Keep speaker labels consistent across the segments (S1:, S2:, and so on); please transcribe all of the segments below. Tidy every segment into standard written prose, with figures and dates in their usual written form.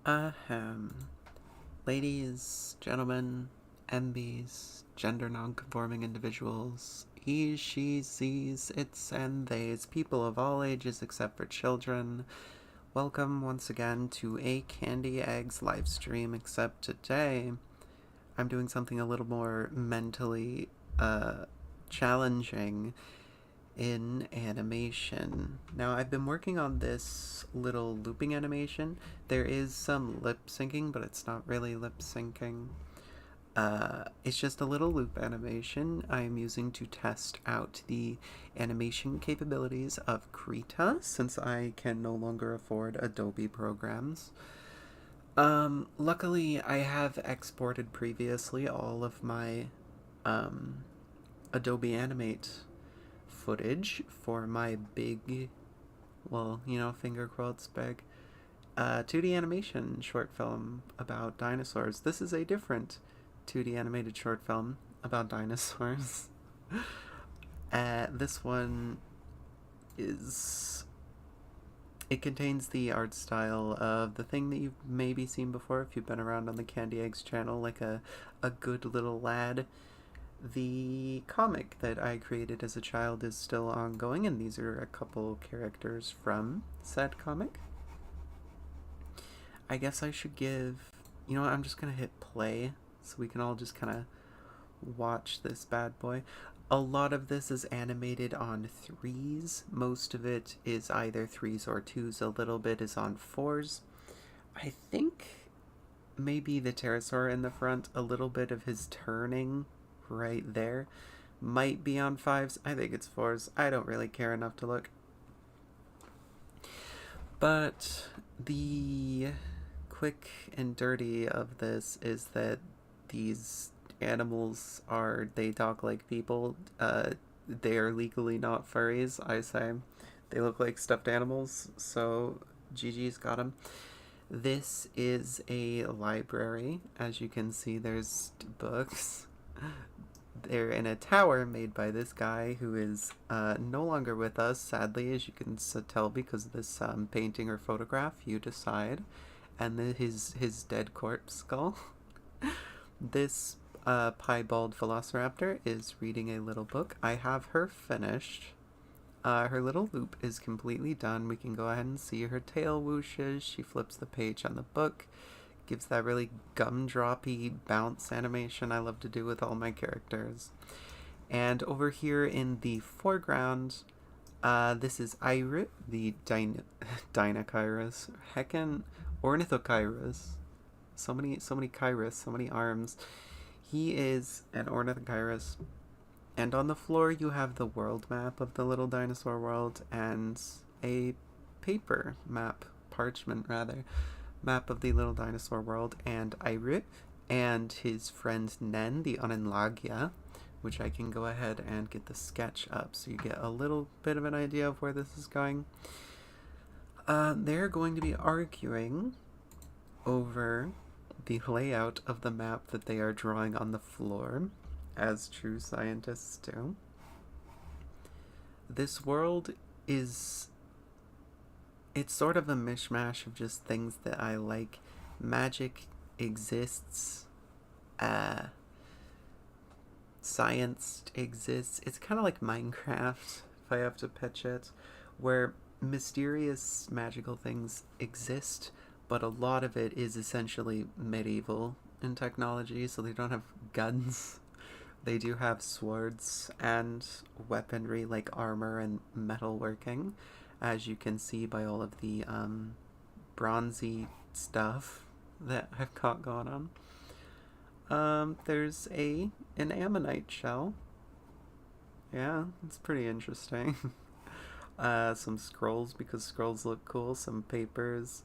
S1: Ahem. Ladies, gentlemen, MBs, gender non-conforming individuals, he, she, z's, its, and they's, people of all ages except for children. Welcome once again to a Candy Eggs live stream, except today I'm doing something a little more mentally challenging in animation. Now, I've been working on this little looping animation. There is some lip syncing, but it's not really lip syncing. It's just a little loop animation I'm using to test out the animation capabilities of Krita, since I can no longer afford Adobe programs. Luckily, I have exported previously all of my Adobe Animate footage for my big, well, finger quotes big, 2D animation short film about dinosaurs. This is a different 2D animated short film about dinosaurs. This one it contains the art style of the thing that you've maybe seen before if you've been around on the Candy Eggs channel, like a good little lad. The comic that I created as a child is still ongoing, and these are a couple characters from said comic. I guess I should give... I'm just gonna hit play so we can all just kind of watch this bad boy. A lot of this is animated on 3s. Most of it is either 3s or 2s. A little bit is on 4s. I think maybe the pterosaur in the front, a little bit of his turning right there might be on 5s. I think it's 4s. I don't really care enough to look. But the quick and dirty of this is that these animals they talk like people. They are legally not furries, I say. They look like stuffed animals, so GG's got them. This is a library. As you can see, there's books. They're in a tower made by this guy who is no longer with us, sadly, as you can tell because of this painting or photograph, you decide, and his dead corpse skull. This piebald velociraptor is reading a little book. I have her finished. Her little loop is completely done. We can go ahead and see her tail whooshes. She flips the page on the book. Gives that really gumdroppy bounce animation I love to do with all my characters. And over here in the foreground, this is Iru, the Dinachirus. Heckin' Ornithokirus. So many Kyrus, so many arms. He is an Ornithokirus. And on the floor you have the world map of the little dinosaur world and a paper map, parchment rather, map of the little dinosaur world, and Iru and his friend Nen, the Onenlagia, which I can go ahead and get the sketch up so you get a little bit of an idea of where this is going. They're going to be arguing over the layout of the map that they are drawing on the floor, as true scientists do. This world it's sort of a mishmash of just things that I like. Magic exists. Science exists. It's kind of like Minecraft, if I have to pitch it, where mysterious magical things exist, but a lot of it is essentially medieval in technology, so they don't have guns. They do have swords and weaponry like armor and metalworking, as you can see by all of the bronzy stuff that I've got going on. There's an ammonite shell. Yeah, it's pretty interesting. Some scrolls, because scrolls look cool, some papers.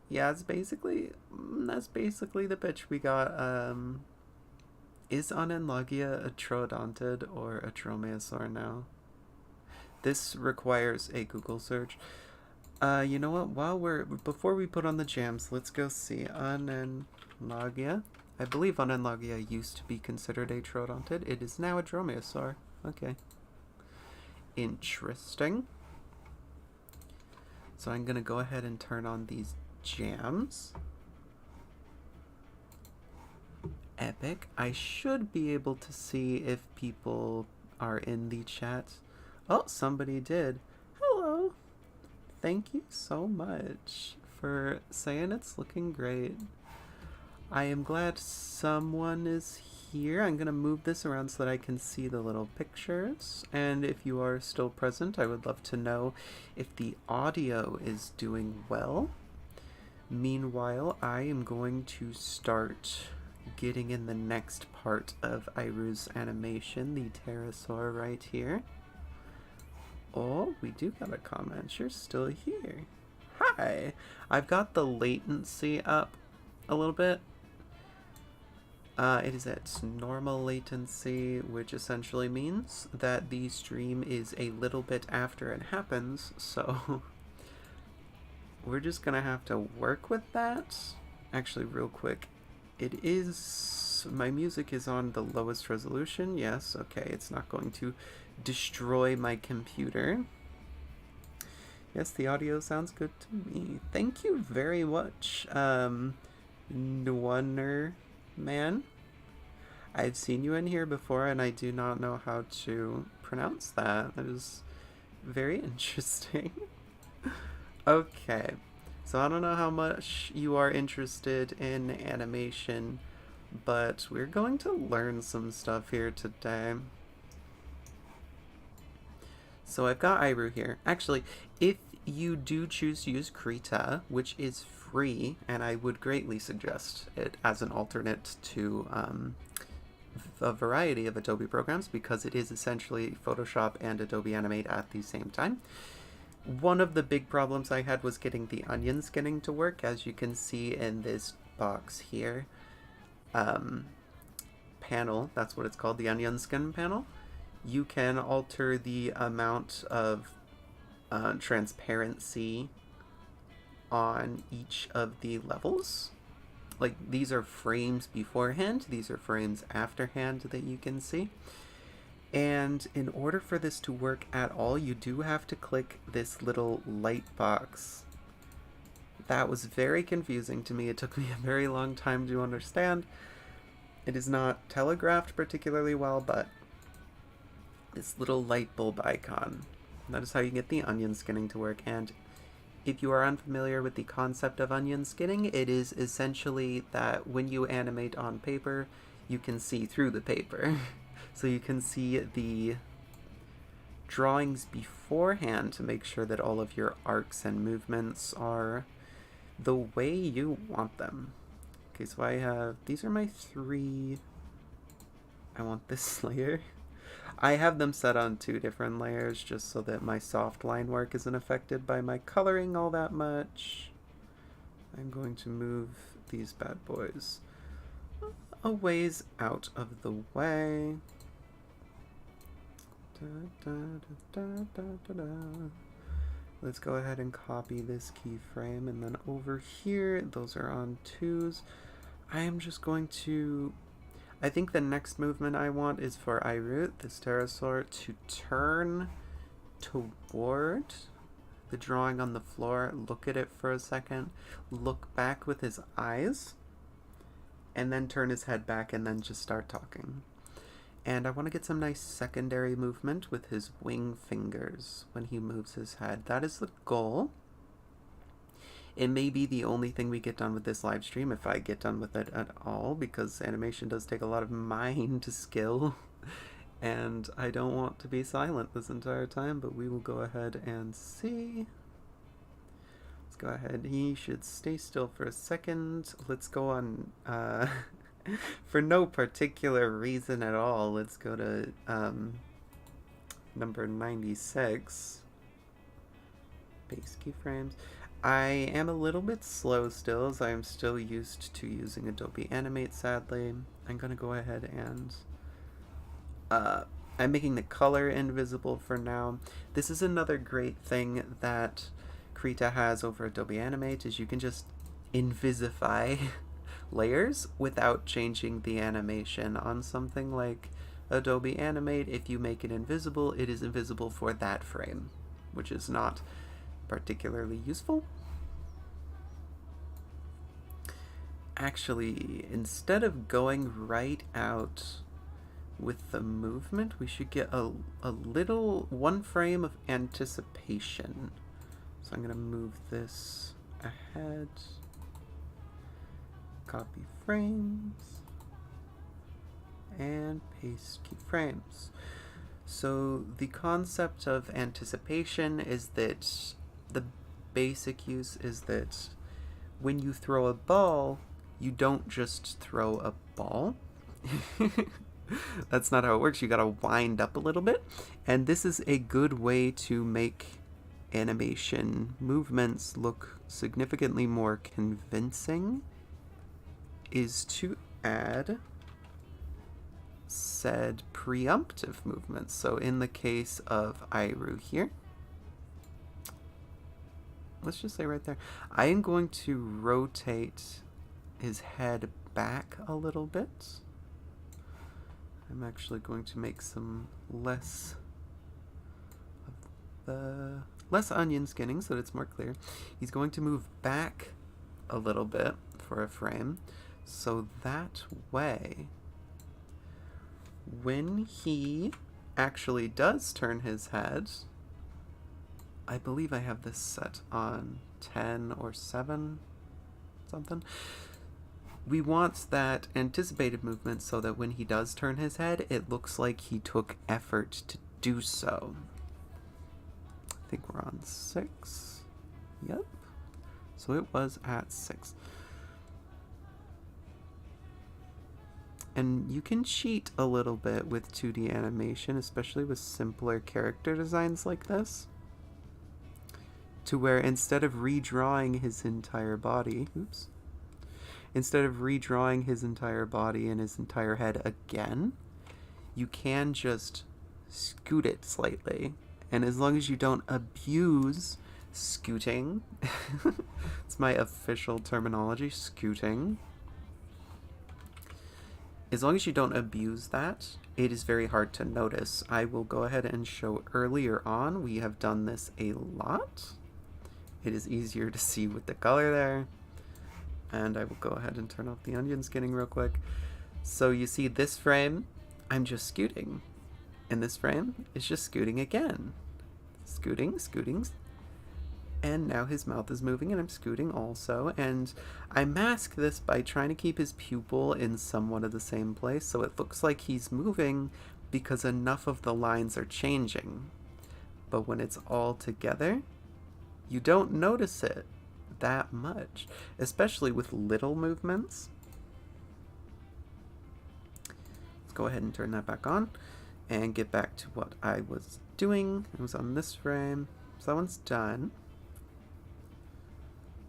S1: Yeah, that's basically the pitch. We got, is Onenlagia a troodontid or a dromaeosaur now? This requires a Google search. You know what? Before we put on the jams, let's go see Onenlagia. I believe Onenlagia used to be considered a troodontid. It is now a dromaeosaur. Okay. Interesting. So I'm gonna go ahead and turn on these jams. Epic. I should be able to see if people are in the chat. Oh, somebody did. Hello. Thank you so much for saying it's looking great. I am glad someone is here. I'm going to move this around so that I can see the little pictures. And if you are still present, I would love to know if the audio is doing well. Meanwhile, I am going to start getting in the next part of Iru's animation, the pterosaur right here. Oh, we do got a comment. You're still here. Hi. I've got the latency up a little bit. It is at normal latency, which essentially means that the stream is a little bit after it happens, so we're just gonna have to work with that. Actually, real quick, it is... my music is on the lowest resolution. Yes, okay, it's not going to destroy my computer. Yes, the audio sounds good to me. Thank you very much, Nwaner Man. I've seen you in here before, and I do not know how to pronounce that. That is very interesting. Okay, so I don't know how much you are interested in animation, but we're going to learn some stuff here today. So I've got Iru here. Actually, if you do choose to use Krita, which is free, and I would greatly suggest it as an alternate to a variety of Adobe programs, because it is essentially Photoshop and Adobe Animate at the same time. One of the big problems I had was getting the onion skinning to work, as you can see in this box here. Panel, that's what it's called, the onion skin panel. You can alter the amount of transparency on each of the levels. Like, these are frames beforehand, these are frames afterhand that you can see. And in order for this to work at all, you do have to click this little light box. That was very confusing to me. It took me a very long time to understand. It is not telegraphed particularly well, but this little light bulb icon, that is how you get the onion skinning to work. And if you are unfamiliar with the concept of onion skinning, it is essentially that when you animate on paper, you can see through the paper. So you can see the drawings beforehand to make sure that all of your arcs and movements are the way you want them. Okay, so I have, these are my three, I want this layer. I have them set on 2 different layers just so that my soft line work isn't affected by my coloring all that much. I'm going to move these bad boys a ways out of the way. Let's go ahead and copy this keyframe, and then over here, those are on 2s. I am just going to... I think the next movement I want is for Iru, this pterosaur, to turn toward the drawing on the floor, look at it for a second, look back with his eyes, and then turn his head back and then just start talking. And I want to get some nice secondary movement with his wing fingers when he moves his head. That is the goal. It may be the only thing we get done with this live stream, if I get done with it at all, because animation does take a lot of mind skill, and I don't want to be silent this entire time, but we will go ahead and see. Let's go ahead. He should stay still for a second. Let's go on, for no particular reason at all, let's go to number 96. Base keyframes. I am a little bit slow still, as I am still used to using Adobe Animate, sadly. I'm going to go ahead and... I'm making the color invisible for now. This is another great thing that Krita has over Adobe Animate, is you can just invisify layers without changing the animation. On something like Adobe Animate, if you make it invisible, it is invisible for that frame, which is not particularly useful. Actually, instead of going right out with the movement, we should get a little one frame of anticipation. So I'm going to move this ahead. Copy frames. And paste keyframes. So the concept of anticipation is that the basic use is that when you throw a ball, you don't just throw a ball. That's not how it works. You gotta wind up a little bit. And this is a good way to make animation movements look significantly more convincing, is to add said preemptive movements. So in the case of Iru here, let's just say right there, I am going to rotate his head back a little bit. I'm actually going to make some less onion skinning so that it's more clear. He's going to move back a little bit for a frame, so that way when he actually does turn his head, I believe I have this set on 10 or 7 something. We want that anticipated movement so that when he does turn his head, it looks like he took effort to do so. I think we're on 6. Yep. So it was at 6. And you can cheat a little bit with 2D animation, especially with simpler character designs like this, to where instead of redrawing his entire body, instead of redrawing his entire body and his entire head again, you can just scoot it slightly. And as long as you don't abuse scooting, it's my official terminology, scooting. As long as you don't abuse that, it is very hard to notice. I will go ahead and show earlier on, we have done this a lot. It is easier to see with the color there. And I will go ahead and turn off the onion skinning real quick. So you see this frame, I'm just scooting. And this frame is just scooting again. Scooting, scooting. And now his mouth is moving and I'm scooting also. And I mask this by trying to keep his pupil in somewhat of the same place. So it looks like he's moving because enough of the lines are changing. But when it's all together, you don't notice it that much, especially with little movements. Let's go ahead and turn that back on and get back to what I was doing. It was on this frame, so that one's done.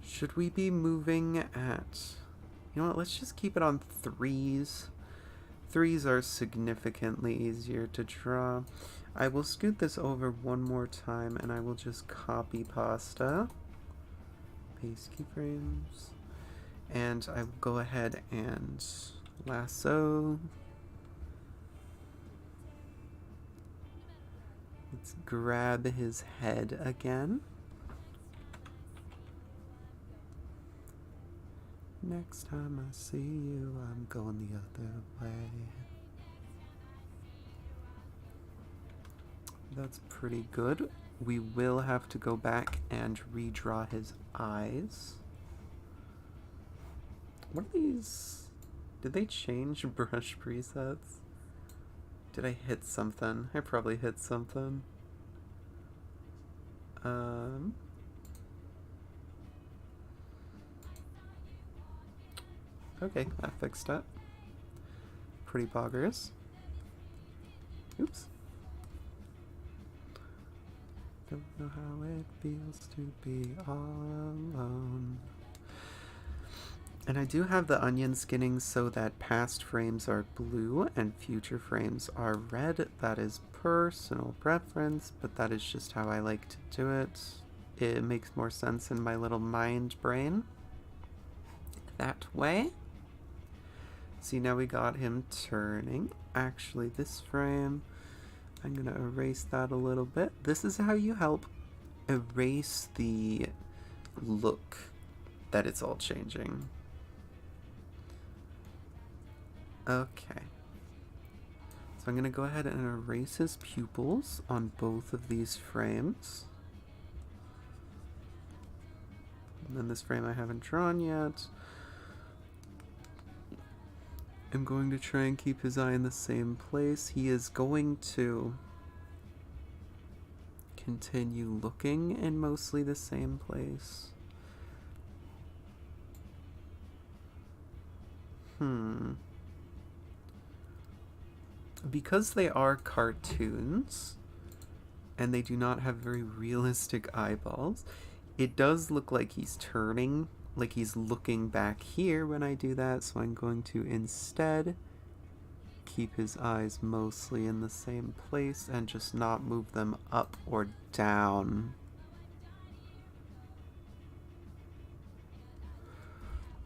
S1: Should we be moving at, you know what, let's just keep it on 3s. 3s are significantly easier to draw. I will scoot this over one more time and I will just copy pasta. Paste keyframes. And I will go ahead and lasso. Let's grab his head again. Next time I see you, I'm going the other way. That's pretty good. We will have to go back and redraw his eyes. What are these? Did they change brush presets? Did I hit something? I probably hit something. Okay, that fixed it. Pretty poggers. Oops. Don't know how it feels to be all alone. And I do have the onion skinning so that past frames are blue and future frames are red. That is personal preference, but that is just how I like to do it. It makes more sense in my little mind brain that way. See, now we got him turning. Actually, this frame, I'm going to erase that a little bit. This is how you help erase the look that it's all changing. Okay. So I'm going to go ahead and erase his pupils on both of these frames. And then this frame I haven't drawn yet. I'm going to try and keep his eye in the same place. He is going to continue looking in mostly the same place. Because they are cartoons, and they do not have very realistic eyeballs, it does look like he's turning, like he's looking back here when I do that, so I'm going to instead keep his eyes mostly in the same place and just not move them up or down.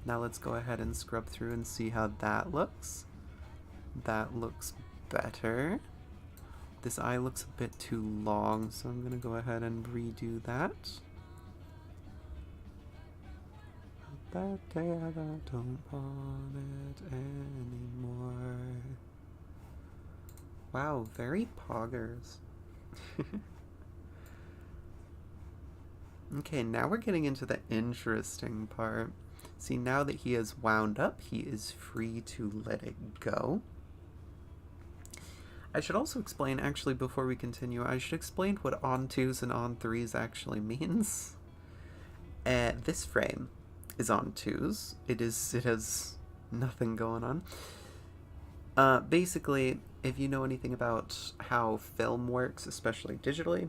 S1: Now let's go ahead and scrub through and see how that looks. That looks better. This eye looks a bit too long, so I'm going to go ahead and redo that. That day I don't want it anymore. Wow, very poggers. Okay, now we're getting into the interesting part. See, now that he has wound up, he is free to let it go. I should also explain, actually, before we continue, I should explain what on twos and on threes actually means. This frame is on twos. It has nothing going on. Basically, if you know anything about how film works, especially digitally,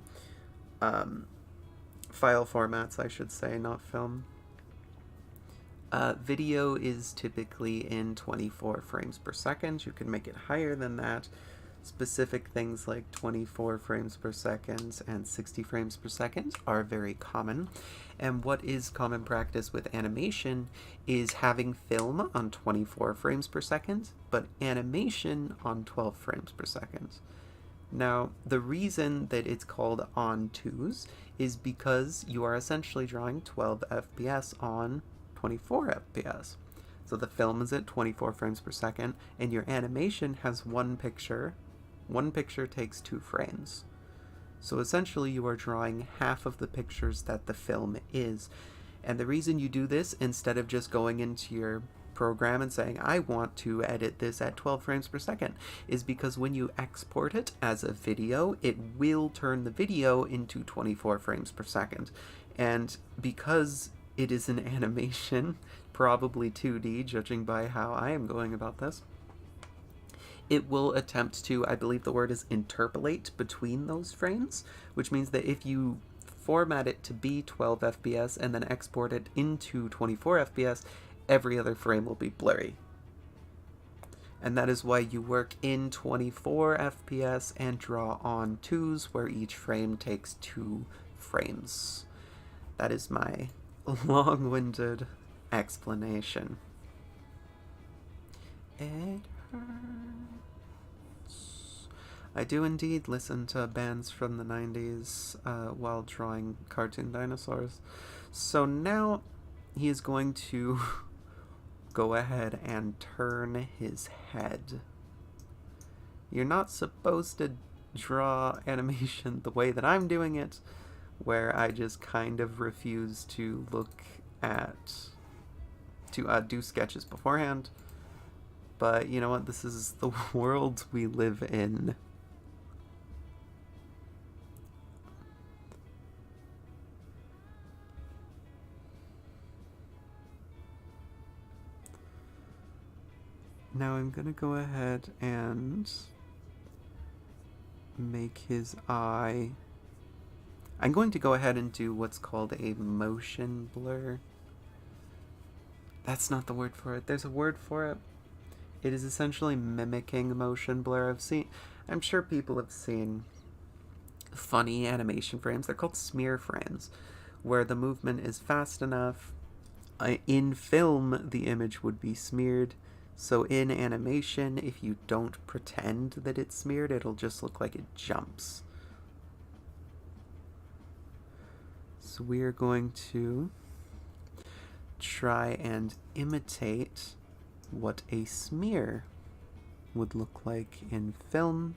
S1: file formats, I should say, not film. Video is typically in 24 frames per second. You can make it higher than that. Specific things like 24 frames per second and 60 frames per second are very common. And what is common practice with animation is having film on 24 frames per second, but animation on 12 frames per second. Now, the reason that it's called on twos is because you are essentially drawing 12 FPS on 24 FPS. So the film is at 24 frames per second, and your animation has one picture. One picture takes 2 frames. So essentially you are drawing half of the pictures that the film is. And the reason you do this, instead of just going into your program and saying, I want to edit this at 12 frames per second, is because when you export it as a video, it will turn the video into 24 frames per second. And because it is an animation, probably 2D, judging by how I am going about this, it will attempt to, I believe the word is interpolate between those frames, which means that if you format it to be 12 FPS and then export it into 24 FPS, every other frame will be blurry. And that is why you work in 24 FPS and draw on twos, where each frame takes 2 frames. That is my long-winded explanation. It hurts. I do indeed listen to bands from the 90s while drawing cartoon dinosaurs. So now he is going to go ahead and turn his head. You're not supposed to draw animation the way that I'm doing it, where I just kind of refuse to look at, to do sketches beforehand. But you know what? This is the world we live in. Now I'm gonna go ahead and make his eye. I'm going to go ahead and do what's called a motion blur. That's not the word for it. There's a word for it. It is essentially mimicking motion blur. I'm sure people have seen funny animation frames. They're called smear frames, where the movement is fast enough. In film, the image would be smeared. So in animation, if you don't pretend that it's smeared, it'll just look like it jumps. So we're going to try and imitate what a smear would look like in film,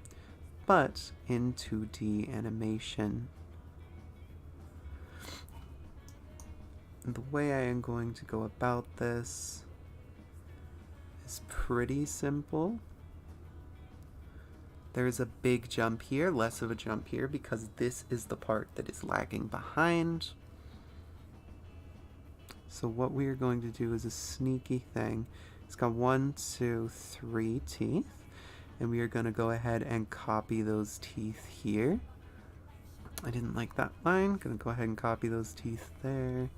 S1: but in 2D animation. And the way I am going to go about this is pretty simple. There's a big jump here, less of a jump here, because this is the part that is lagging behind. So what we are going to do is a sneaky thing. It's got 1, 2, 3 teeth, and we are going to go ahead and copy those teeth here. I didn't like that line. Going to go ahead and copy those teeth there.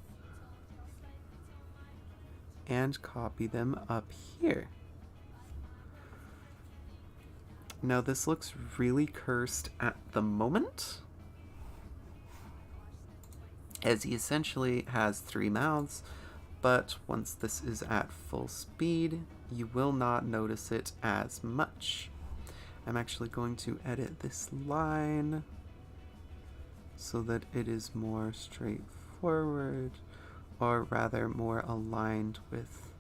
S1: And copy them up here. Now this looks really cursed at the moment, as he essentially has 3 mouths, but once this is at full speed, you will not notice it as much. I'm actually going to edit this line so that it is more straightforward, or rather more aligned with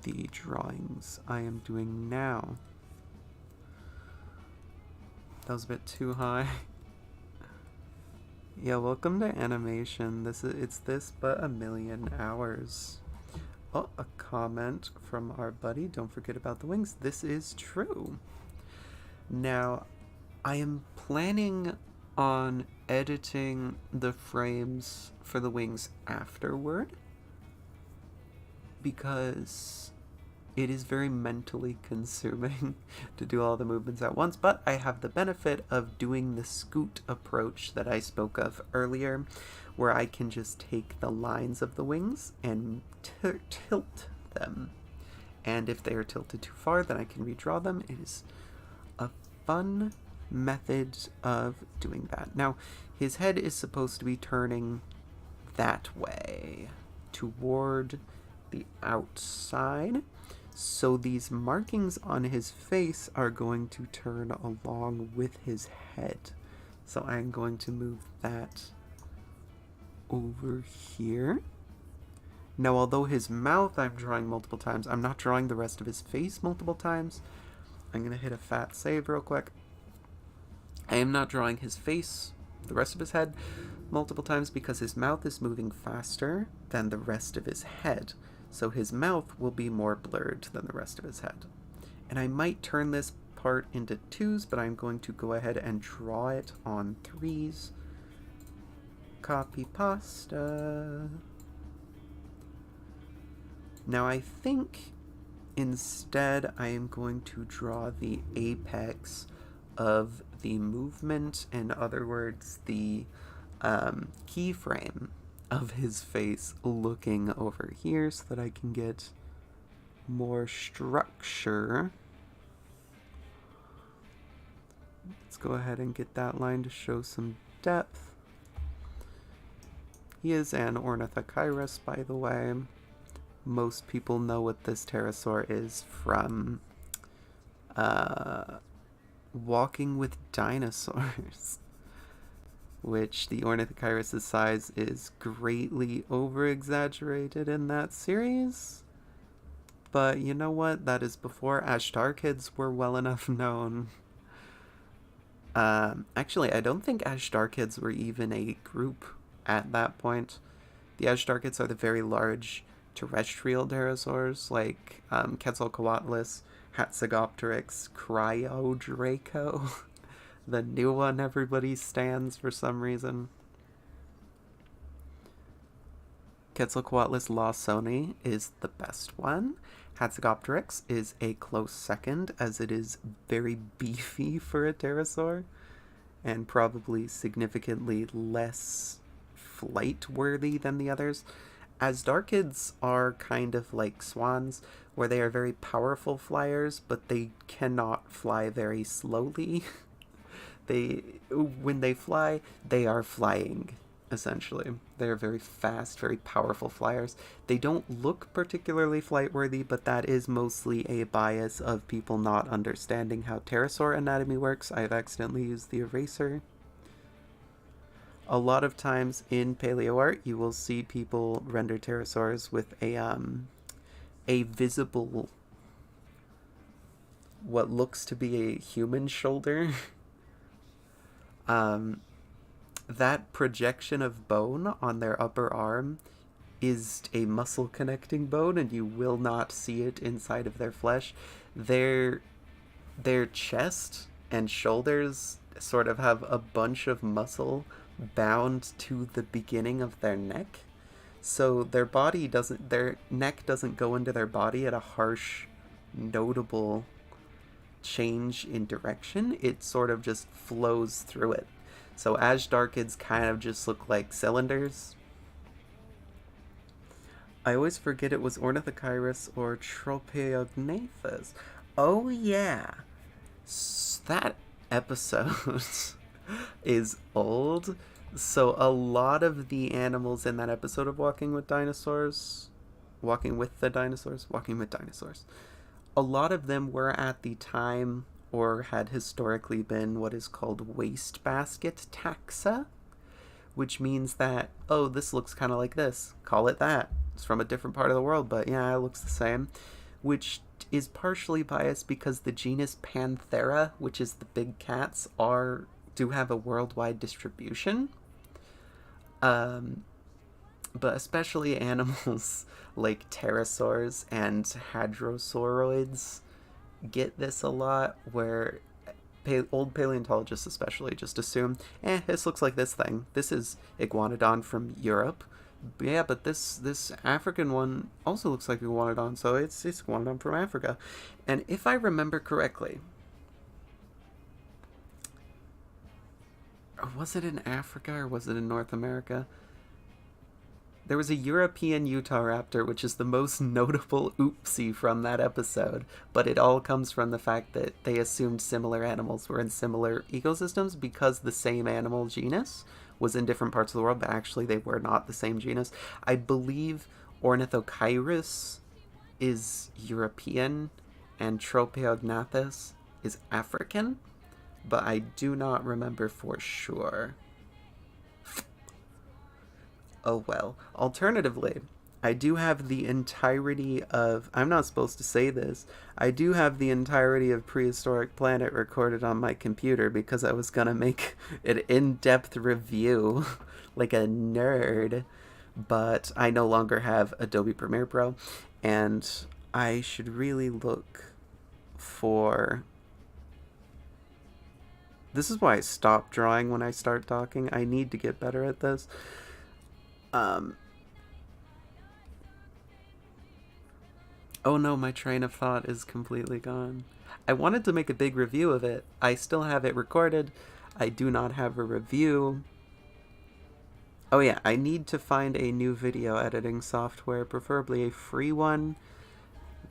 S1: the drawings I am doing now. That was a bit too high. Yeah, welcome to animation. It's this but a million hours. Oh, a comment from our buddy. Don't forget about the wings. This is true. Now, I am planning on editing the frames for the wings afterward, because it is very mentally consuming to do all the movements at once, but I have the benefit of doing the scoot approach that I spoke of earlier, where I can just take the lines of the wings and tilt them. And if they are tilted too far, then I can redraw them. It is a fun method of doing that. Now, his head is supposed to be turning that way, toward the outside. So these markings on his face are going to turn along with his head. So I'm going to move that over here. Now, although his mouth I'm drawing multiple times, I'm not drawing the rest of his face multiple times. I'm going to hit a fat save real quick. I am not drawing his face, the rest of his head, multiple times because his mouth is moving faster than the rest of his head. So his mouth will be more blurred than the rest of his head. And I might turn this part into 2s, but I'm going to go ahead and draw it on 3s. Copy pasta. Now I think instead I am going to draw the apex of the movement, in other words, the keyframe of his face looking over here so that I can get more structure. Let's go ahead and get that line to show some depth. He is an ornithochirus, by the way. Most people know what this pterosaur is from Walking with Dinosaurs, which the ornithochirus' size is greatly over-exaggerated in that series. But you know what? That is before Ashtar kids were well enough known. Actually, I don't think Ashtar kids were even a group at that point. The Ashtar kids are the very large terrestrial pterosaurs, like Quetzalcoatlus, Hatzegopteryx, Cryodraco. The new one everybody stands for some reason. Quetzalcoatlus lawsoni is the best one. Hatzegopteryx is a close second, as it is very beefy for a pterosaur, and probably significantly less flight-worthy than the others. Asdarchids are kind of like swans, where they are very powerful flyers, but they cannot fly very slowly. When they fly, they are flying, essentially. They are very fast, very powerful flyers. They don't look particularly flight-worthy, but that is mostly a bias of people not understanding how pterosaur anatomy works. I've accidentally used the eraser. A lot of times in paleo art, you will see people render pterosaurs with a visible what looks to be a human shoulder. um, that projection of bone on their upper arm is a muscle connecting bone, and you will not see it inside of their flesh. Their their chest and shoulders sort of have a bunch of muscle bound to the beginning of their neck. So their neck doesn't go into their body at a harsh, notable change in direction. It sort of just flows through it. So Ashdarkids kind of just look like cylinders. I always forget it was Ornithochirus or Tropeognathus. Oh yeah, that episode is old. So a lot of the animals in that episode of Walking with Dinosaurs, a lot of them were at the time or had historically been what is called wastebasket taxa, which means that, oh, this looks kind of like this, call it that. It's from a different part of the world, but yeah, it looks the same, which is partially biased because the genus Panthera, which is the big cats, do have a worldwide distribution. But especially animals like pterosaurs and hadrosauroids get this a lot, where old paleontologists especially just assume, this looks like this thing. This is Iguanodon from Europe. Yeah, but this African one also looks like Iguanodon, so it's Iguanodon from Africa. And if I remember correctly, was it in Africa or was it in North America? There was a European Utahraptor, which is the most notable oopsie from that episode, but it all comes from the fact that they assumed similar animals were in similar ecosystems because the same animal genus was in different parts of the world, but actually they were not the same genus. I believe Ornithochirus is European and Tropeognathus is African, but I do not remember for sure. Oh well. Alternatively, I do have the entirety of... I'm not supposed to say this. I do have the entirety of Prehistoric Planet recorded on my computer because I was gonna make an in-depth review like a nerd, but I no longer have Adobe Premiere Pro, and I should really look for... This is why I stop drawing when I start talking. I need to get better at this. Oh no, my train of thought is completely gone. I wanted to make a big review of it. I still have it recorded. I do not have a review. Oh yeah, I need to find a new video editing software, preferably a free one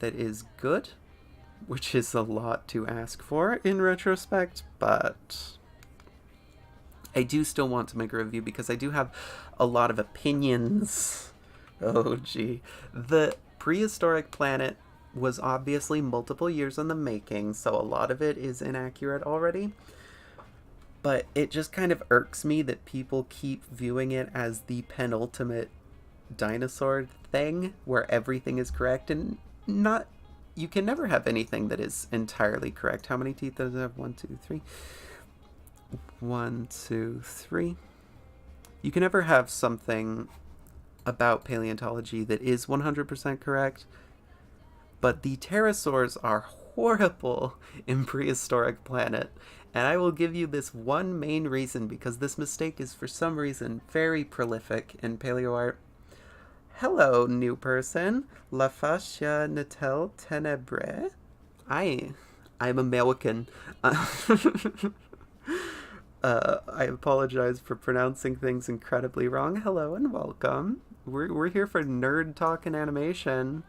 S1: that is good, which is a lot to ask for in retrospect, but I do still want to make a review because I do have a lot of opinions. Oh gee. The Prehistoric Planet was obviously multiple years in the making, so a lot of it is inaccurate already. But it just kind of irks me that people keep viewing it as the penultimate dinosaur thing where everything is correct, and not... You can never have anything that is entirely correct. How many teeth does it have? 1, 2, 3. 1, 2, 3. You can never have something about paleontology that is 100% correct, but the pterosaurs are horrible in Prehistoric Planet, and I will give you this one main reason, because this mistake is for some reason very prolific in paleo art. Hello, new person. La fascia natel tenebre. I'm American. I apologize for pronouncing things incredibly wrong. Hello and welcome. We're here for nerd talk and animation.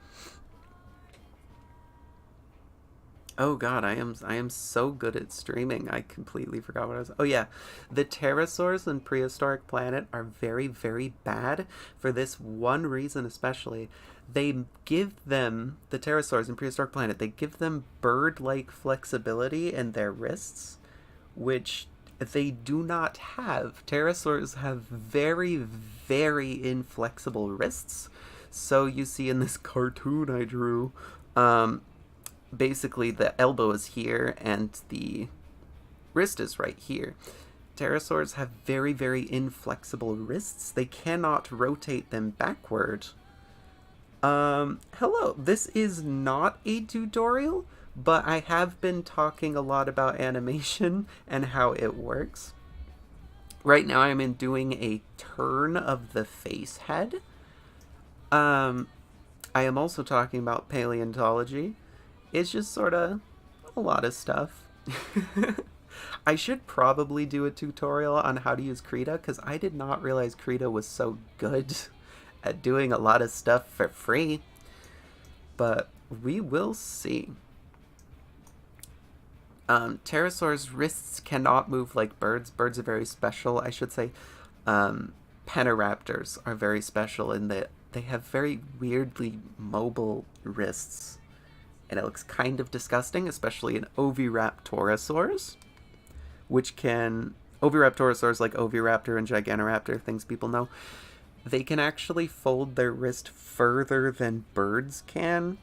S1: Oh god, I am so good at streaming. I completely forgot what I was... Oh yeah, the pterosaurs in Prehistoric Planet are very, very bad for this one reason especially. They give them, the pterosaurs in Prehistoric Planet, they give them bird-like flexibility in their wrists, which they do not have. Pterosaurs have very, very inflexible wrists. So you see in this cartoon I drew, basically the elbow is here and the wrist is right here. Pterosaurs have very, very inflexible wrists. They cannot rotate them backward. Hello, this is not a tutorial, but I have been talking a lot about animation and how it works. Right now I'm doing a turn of the face head. I am also talking about paleontology. It's just sort of a lot of stuff. I should probably do a tutorial on how to use Krita, because I did not realize Krita was so good at doing a lot of stuff for free. But we will see. Pterosaurs' wrists cannot move like birds. Birds are very special, I should say. Peniraptors are very special in that they have very weirdly mobile wrists. And it looks kind of disgusting, especially in Oviraptorosaurs, which can... Oviraptorosaurs like Oviraptor and Gigantoraptor, things people know, they can actually fold their wrist further than birds can,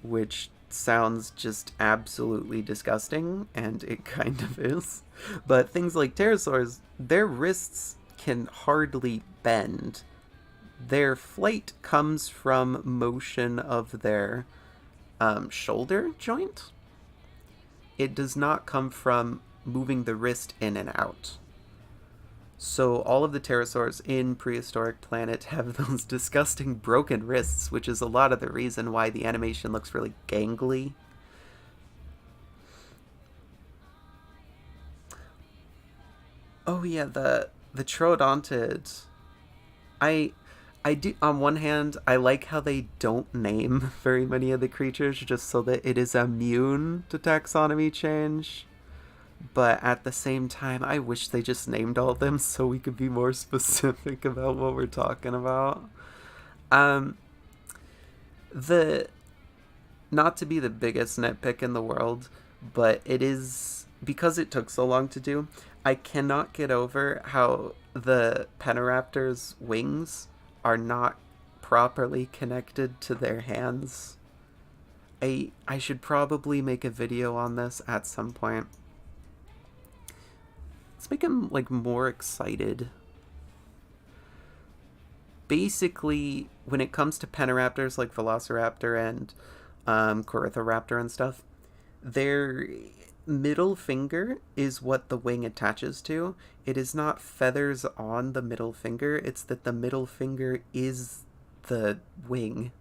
S1: which sounds just absolutely disgusting, and it kind of is. But things like pterosaurs, their wrists can hardly bend. Their flight comes from motion of their shoulder joint. It does not come from moving the wrist in and out. So all of the pterosaurs in Prehistoric Planet have those disgusting broken wrists, which is a lot of the reason why the animation looks really gangly. Oh yeah, the Troodontid. I do, on one hand, I like how they don't name very many of the creatures just so that it is immune to taxonomy change. But at the same time, I wish they just named all of them so we could be more specific about what we're talking about. Not to be the biggest nitpick in the world, but it is, because it took so long to do, I cannot get over how the Peniraptor's wings are not properly connected to their hands. I should probably make a video on this at some point. Let's make him, like, more excited. Basically, when it comes to Peniraptors like Velociraptor and Corythoraptor and stuff, their middle finger is what the wing attaches to. It is not feathers on the middle finger, it's that the middle finger is the wing.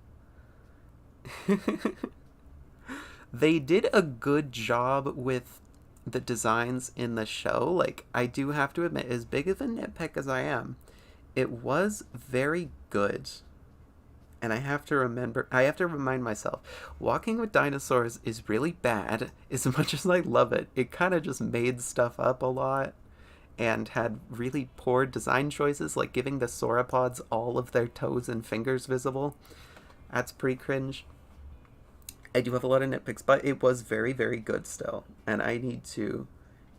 S1: They did a good job with the designs in the show. Like, I do have to admit, as big of a nitpick as I am, it was very good. And I have to remind myself, Walking with Dinosaurs is really bad. As much as I love it, it kind of just made stuff up a lot and had really poor design choices, like giving the sauropods all of their toes and fingers visible. That's pretty cringe. I do have a lot of nitpicks, but it was very, very good still. And I need to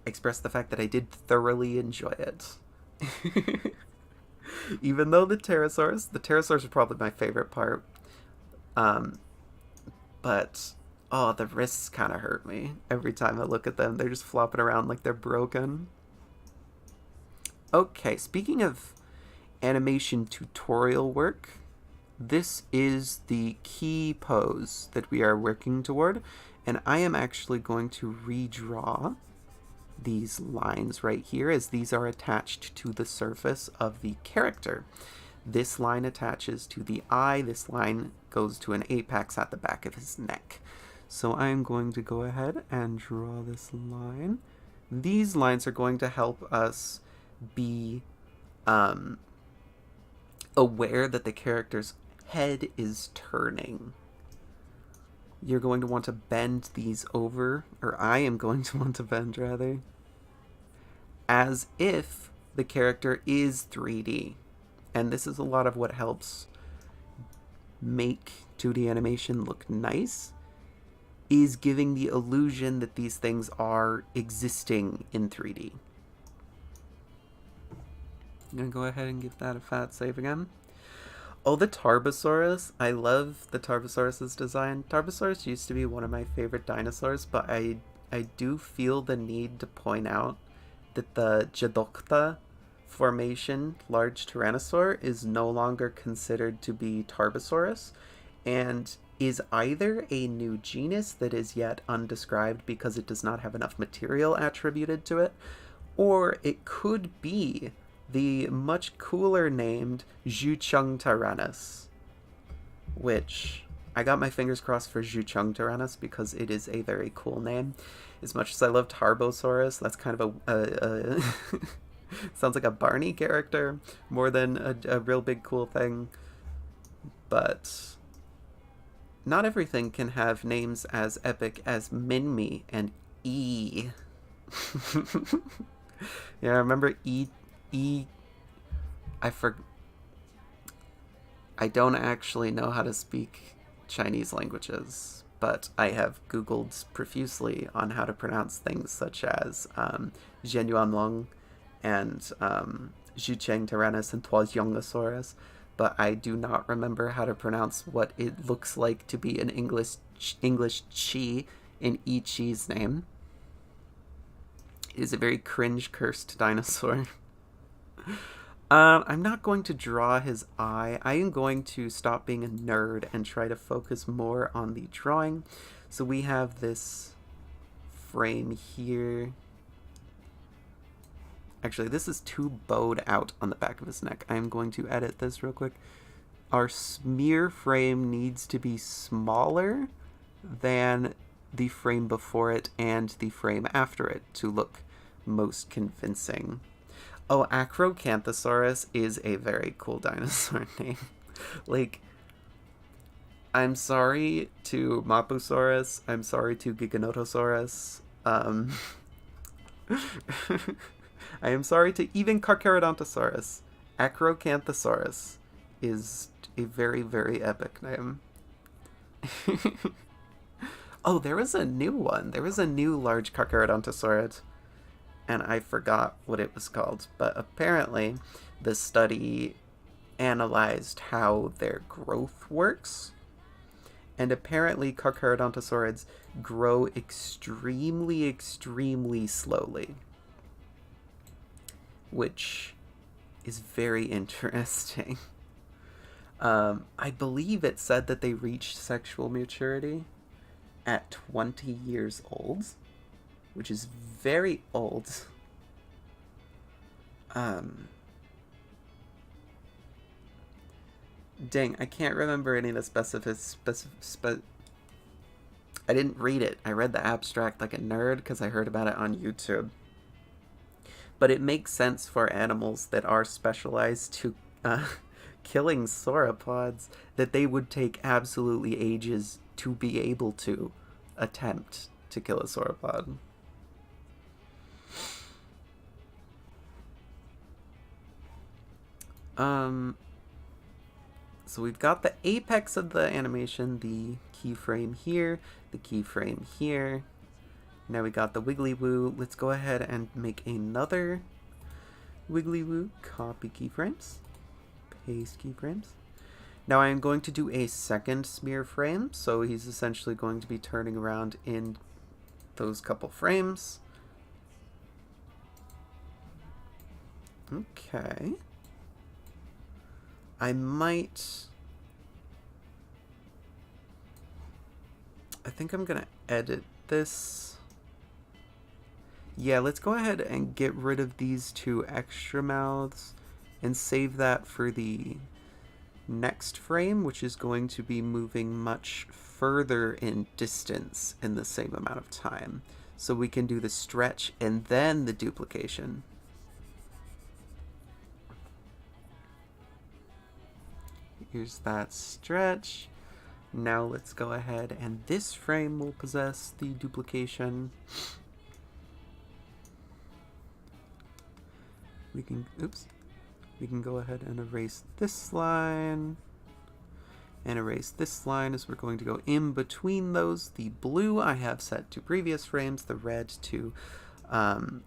S1: express the fact that I did thoroughly enjoy it. Even though the pterosaurs are probably my favorite part. But, oh, the wrists kind of hurt me. Every time I look at them, they're just flopping around like they're broken. Okay, speaking of animation tutorial work, this is the key pose that we are working toward, and I am actually going to redraw these lines right here, as these are attached to the surface of the character. This line attaches to the eye, this line goes to an apex at the back of his neck. So I'm going to go ahead and draw this line. These lines are going to help us be aware that the character's head is turning. You're going to want to bend these over, or I am going to want to bend rather, as if the character is 3D. And this is a lot of what helps make 2D animation look nice, is giving the illusion that these things are existing in 3D. I'm gonna go ahead and give that a fat save again. Oh, the Tarbosaurus. I love the Tarbosaurus's design. Tarbosaurus used to be one of my favorite dinosaurs, but I do feel the need to point out that the Jadokta formation large tyrannosaur is no longer considered to be Tarbosaurus and is either a new genus that is yet undescribed because it does not have enough material attributed to it, or it could be the much cooler named Zhucheng Tyrannus, which I got my fingers crossed for Zhucheng Tyrannus because it is a very cool name. As much as I love Tarbosaurus, that's kind of a sounds like a Barney character more than a real big cool thing. But not everything can have names as epic as Minmi and E. Yeah, remember E. I I don't actually know how to speak Chinese languages, but I have Googled profusely on how to pronounce things such as Zhenyuanlong and Zhucheng Tyrannus and Tuazhongosaurus, but I do not remember how to pronounce what it looks like to be an English chi in I Chi's name. It is a very cringe-cursed dinosaur. I'm not going to draw his eye. I am going to stop being a nerd and try to focus more on the drawing. So we have this frame here. Actually, this is too bowed out on the back of his neck. I'm going to edit this real quick. Our smear frame needs to be smaller than the frame before it and the frame after it to look most convincing. Oh, Acrocanthosaurus is a very cool dinosaur name. Like, I'm sorry to Mapusaurus. I'm sorry to Giganotosaurus. I am sorry to even Carcharodontosaurus. Acrocanthosaurus is a very, very epic name. Oh, there was a new one. There was a new large Carcharodontosaurid, and I forgot what it was called. But apparently, the study analyzed how their growth works. And apparently, Carcharodontosaurids grow extremely, extremely slowly, which is very interesting. I believe it said that they reached sexual maturity at 20 years old, which is very old. Dang, I can't remember any of the I didn't read it. I read the abstract like a nerd because I heard about it on YouTube. But it makes sense for animals that are specialized to killing sauropods that they would take absolutely ages to be able to attempt to kill a sauropod. So we've got the apex of the animation, the keyframe here, the keyframe here. Now we got the wiggly woo. Let's go ahead and make another wiggly woo. Copy keyframes. Paste keyframes. Now I am going to do a second smear frame. So he's essentially going to be turning around in those couple frames. Okay. I think I'm gonna edit this. Yeah, let's go ahead and get rid of these two extra mouths and save that for the next frame, which is going to be moving much further in distance in the same amount of time. So we can do the stretch and then the duplication. Here's that stretch. Now let's go ahead and this frame will possess the duplication. We can go ahead and erase this line and erase this line as we're going to go in between those. The blue I have set to previous frames, the red to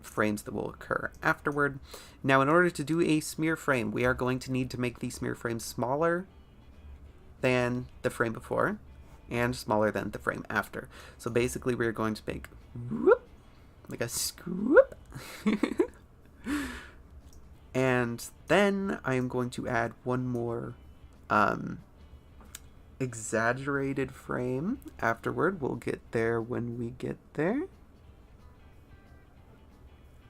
S1: frames that will occur afterward. Now in order to do a smear frame, we are going to need to make the smear frame smaller than the frame before and smaller than the frame after. So basically we're going to make whoop, like a scoop. And then I am going to add one more exaggerated frame afterward. We'll get there when we get there.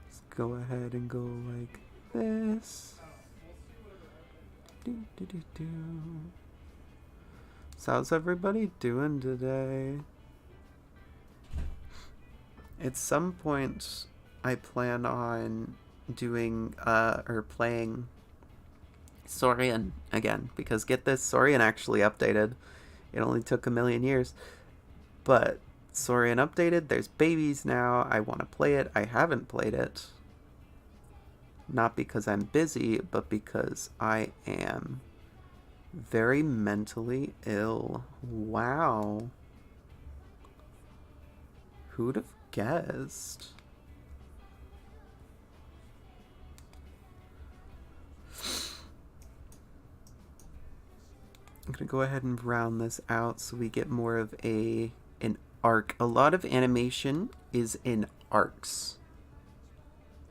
S1: Let's go ahead and go like this. So how's everybody doing today? At some point I plan on doing or playing Saurian again, because get this, Saurian actually updated. It only took a million years, but Saurian updated. There's babies now. I want to play it. I haven't played it, not because I'm busy, but because I am very mentally ill. Wow, who'd have guessed? I'm gonna go ahead and round this out so we get more of an arc. A lot of animation is in arcs.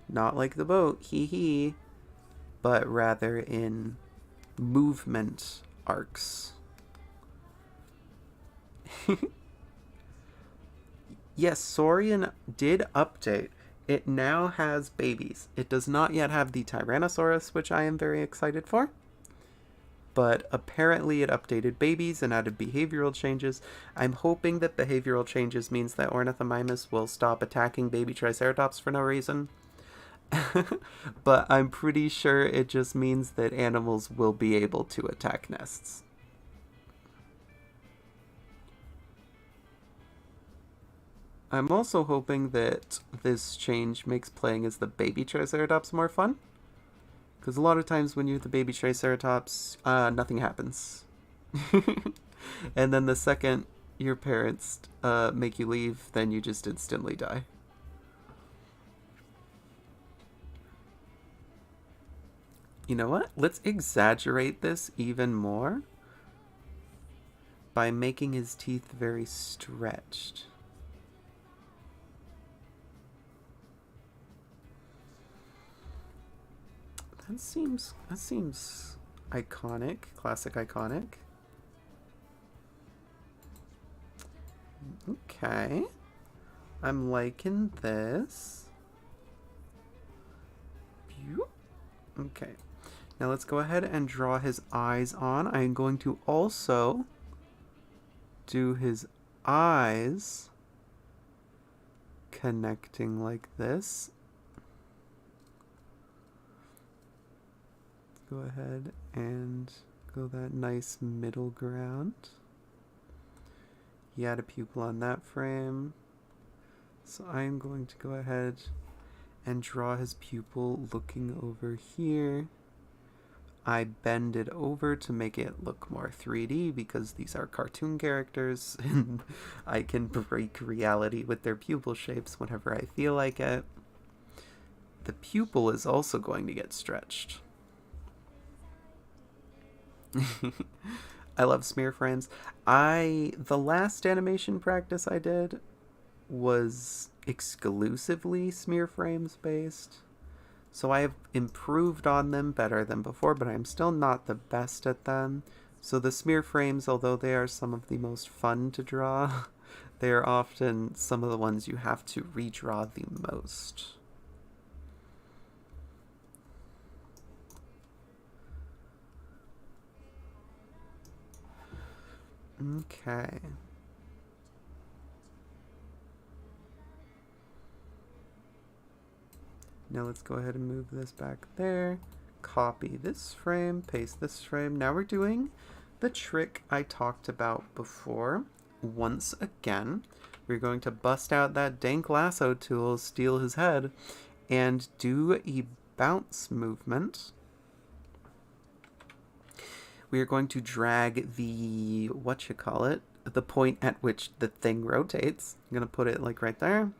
S1: Not like the boat, hee hee, but rather in movement arcs. Yes, Saurian did update. It now has babies. It does not yet have the Tyrannosaurus, which I am very excited for. But apparently it updated babies and added behavioral changes. I'm hoping that behavioral changes means that Ornithomimus will stop attacking baby Triceratops for no reason. But I'm pretty sure it just means that animals will be able to attack nests. I'm also hoping that this change makes playing as the baby Triceratops more fun. Because a lot of times when you're the baby Triceratops, nothing happens. And then the second your parents make you leave, then you just instantly die. You know what? Let's exaggerate this even more by making his teeth very stretched. That seems iconic, classic iconic. Okay. I'm liking this. Okay. Now let's go ahead and draw his eyes on. I'm going to also do his eyes connecting like this. Go ahead and go that nice middle ground. He had a pupil on that frame. So I'm going to go ahead and draw his pupil looking over here. I bend it over to make it look more 3D because these are cartoon characters and I can break reality with their pupil shapes whenever I feel like it. The pupil is also going to get stretched. I love smear frames. The last animation practice I did was exclusively smear frames based. So I have improved on them better than before, but I'm still not the best at them. So the smear frames, although they are some of the most fun to draw, they are often some of the ones you have to redraw the most. Okay. Now let's go ahead and move this back there. Copy this frame, paste this frame. Now we're doing the trick I talked about before. Once again, we're going to bust out that dank lasso tool, steal his head, and do a bounce movement. We are going to drag the, the point at which the thing rotates. I'm going to put it like right there.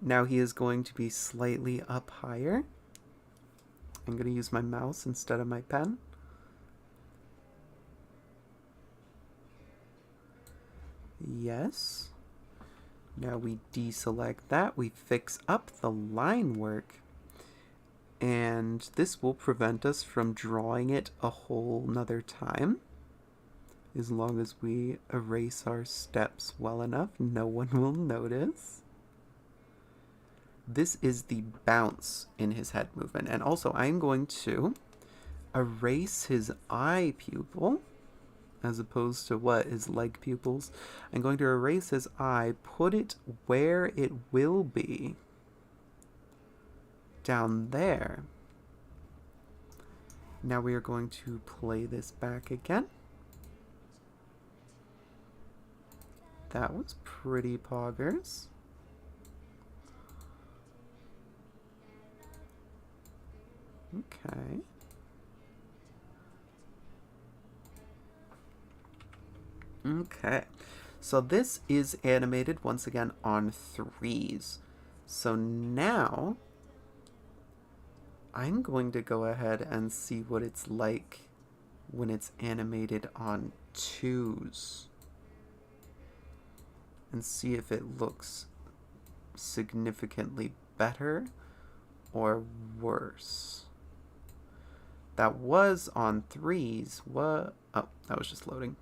S1: Now he is going to be slightly up higher. I'm going to use my mouse instead of my pen. Yes. Now we deselect that. We fix up the line work. And this will prevent us from drawing it a whole nother time. As long as we erase our steps well enough, no one will notice. This is the bounce in his head movement. And also, I'm going to erase his eye pupil, as opposed to his leg pupils. I'm going to erase his eye, put it where it will be. Down there. Now we are going to play this back again. That was pretty poggers. Okay. Okay. So this is animated once again on 3s. So now I'm going to go ahead and see what it's like when it's animated on 2s. And see if it looks significantly better or worse. That was on 3s. What? Oh, that was just loading.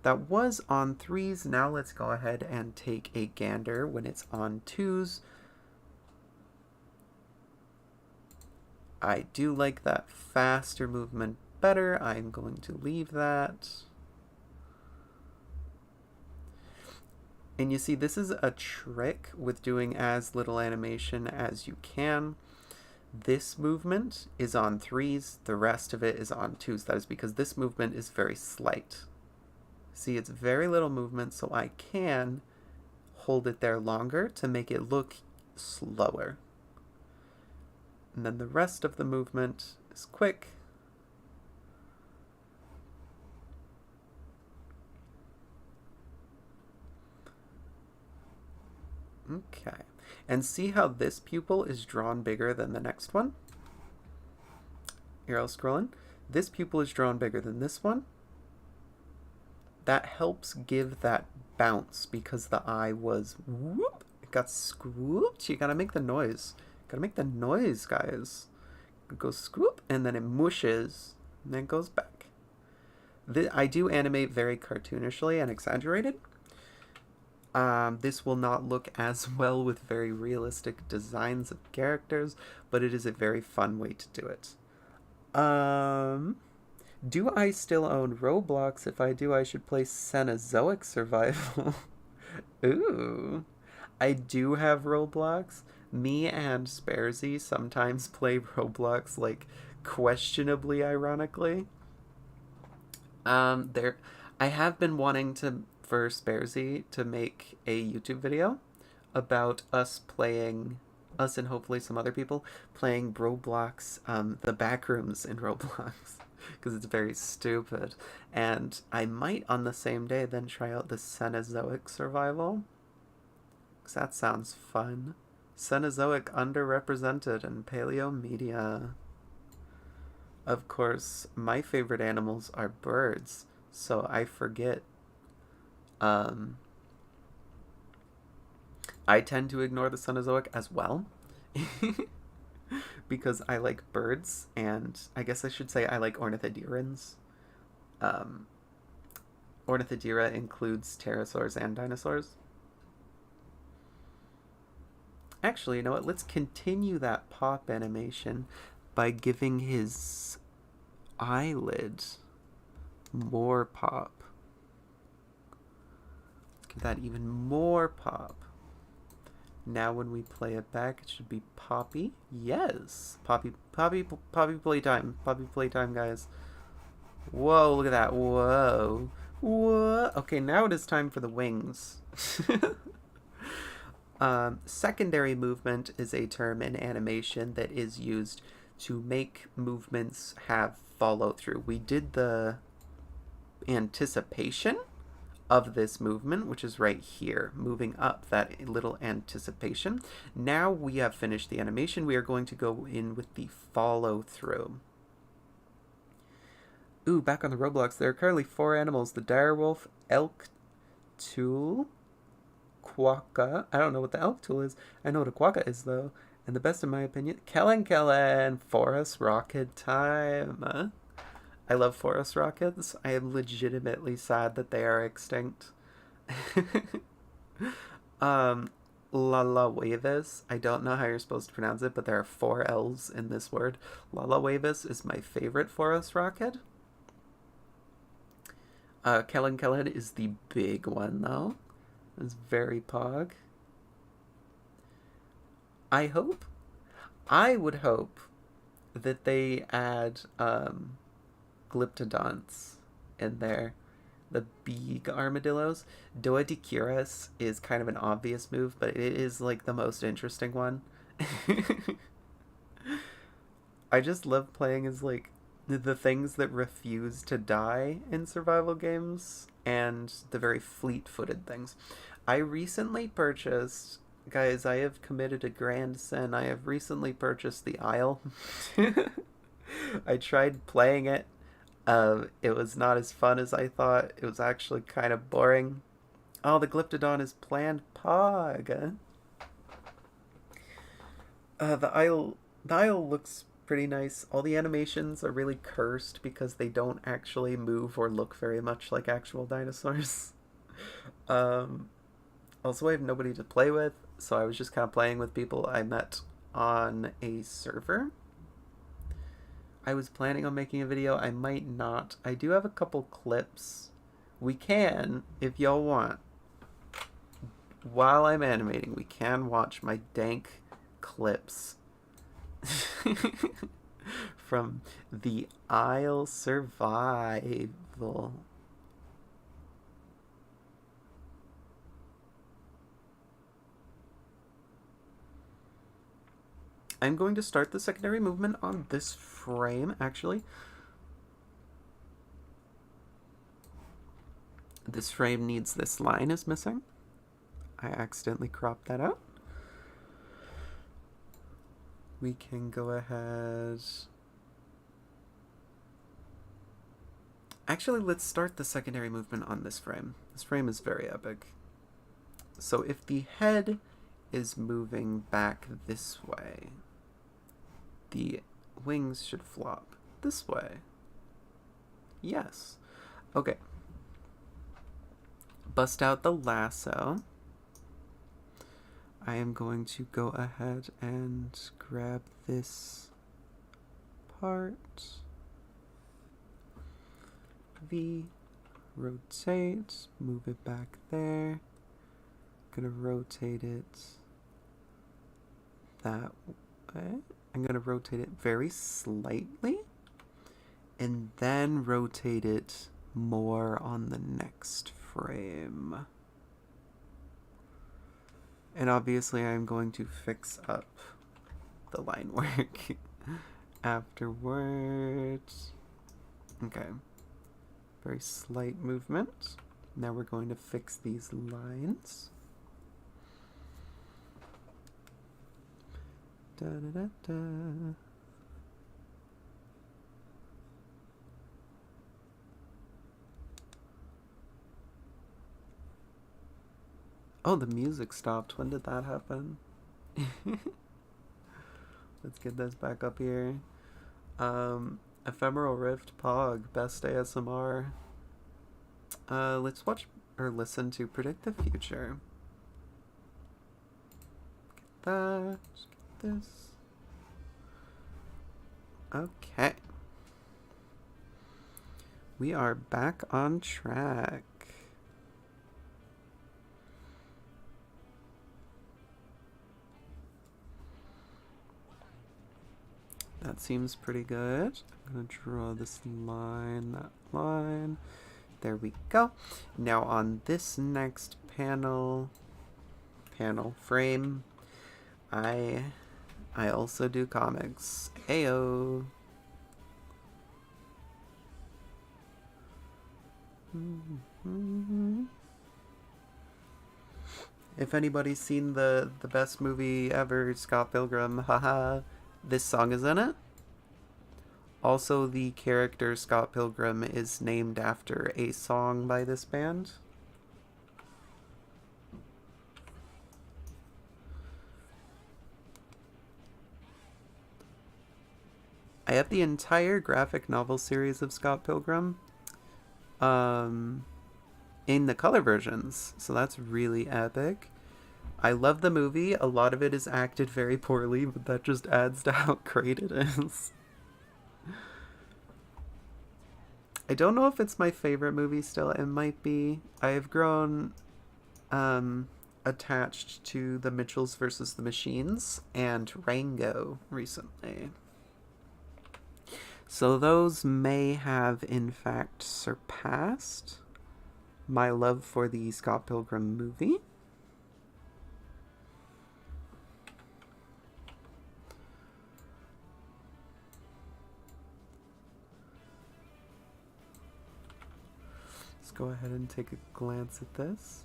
S1: That was on 3s. Now let's go ahead and take a gander when it's on 2s. I do like that faster movement better. I'm going to leave that. And you see, this is a trick with doing as little animation as you can. This movement is on 3s, the rest of it is on 2s. That is because this movement is very slight. See, it's very little movement, so I can hold it there longer to make it look slower. And then the rest of the movement is quick. Okay. And see how this pupil is drawn bigger than the next one? Here, I'll scroll in. This pupil is drawn bigger than this one. That helps give that bounce because the eye was whoop, it got scooped. You gotta make the noise. Gotta make the noise, guys. It goes scoop and then it mushes and then it goes back. I do animate very cartoonishly and exaggerated. This will not look as well with very realistic designs of characters, but it is a very fun way to do it. Do I still own Roblox? If I do, I should play Cenozoic Survival. Ooh. I do have Roblox. Me and Sparesy sometimes play Roblox, like, questionably ironically. I have been wanting for Sparesy to make a YouTube video about us and hopefully some other people, playing Roblox, the backrooms in Roblox, because it's very stupid. And I might, on the same day, then try out the Cenozoic Survival, because that sounds fun. Cenozoic underrepresented in paleo media. Of course, my favorite animals are birds, so I forget. I tend to ignore the Cenozoic as well. Because I like birds, and I guess I should say I like ornithodirans. Ornithodira includes pterosaurs and dinosaurs. Actually, you know what? Let's continue that pop animation by giving his eyelid more pop. Let's give that even more pop. Now when we play it back, it should be Poppy. Yes! Poppy playtime. Poppy playtime, guys. Whoa, look at that. Whoa. Whoa. Okay, now it is time for the wings. Secondary movement is a term in animation that is used to make movements have follow through. We did the anticipation of this movement, which is right here, moving up, that little anticipation. Now we have finished the animation. We are going to go in with the follow through. Ooh, back on the Roblox, there are currently 4 animals: the direwolf, elk, tool. Quokka. I don't know what the elk tool is. I know what a quokka is, though. And the best, in my opinion, Kellen, Forest Rocket time. I love forest rockets. I am legitimately sad that they are extinct. um, Lala Wavis. I don't know how you're supposed to pronounce it, but there are 4 L's in this word. Lala Wavis is my favorite forest rocket. Kellen is the big one, though. It's very pog. I would hope that they add glyptodonts in there. The big armadillos. Doedicurus is kind of an obvious move, but it is like the most interesting one. I just love playing as like the things that refuse to die in survival games and the very fleet-footed things. I recently purchased, guys, I have committed a grand sin. I have recently purchased the Isle. I tried playing it. It was not as fun as I thought. It was actually kind of boring. Oh, the Glyptodon is planned pog. The Isle looks pretty nice. All the animations are really cursed because they don't actually move or look very much like actual dinosaurs. Also, I have nobody to play with, so I was just kind of playing with people I met on a server. I was planning on making a video. I might not. I do have a couple clips. We can, if y'all want. While I'm animating, we can watch my dank clips from the Isle Survival. I'm going to start the secondary movement on this frame, actually. This frame needs this line is missing. I accidentally cropped that out. We can go ahead. Actually, let's start the secondary movement on this frame. This frame is very epic. So if the head is moving back this way, the wings should flop this way. Yes. Okay. Bust out the lasso. I am going to go ahead and grab this part. V, rotate, move it back there. Gonna rotate it that way. I'm gonna rotate it very slightly and then rotate it more on the next frame. And obviously I'm going to fix up the line work afterwards. Okay. Very slight movement. Now we're going to fix these lines. Da, da, da, da. Oh, the music stopped. When did that happen? Let's get this back up here. Ephemeral Rift Pog, best ASMR. Let's watch or listen to Predict the Future. Get that. Get this. Okay. We are back on track. That seems pretty good. I'm going to draw this line, that line. There we go. Now on this next panel frame, I also do comics. Ayo. If anybody's seen the best movie ever, Scott Pilgrim, haha, this song is in it. Also, the character Scott Pilgrim is named after a song by this band. I have the entire graphic novel series of Scott Pilgrim in the color versions, so that's really epic. I love the movie. A lot of it is acted very poorly, but that just adds to how great it is. I don't know if it's my favorite movie still. It might be. I have grown attached to the Mitchells versus the Machines and Rango recently. So those may have in fact surpassed my love for the Scott Pilgrim movie. Let's go ahead and take a glance at this.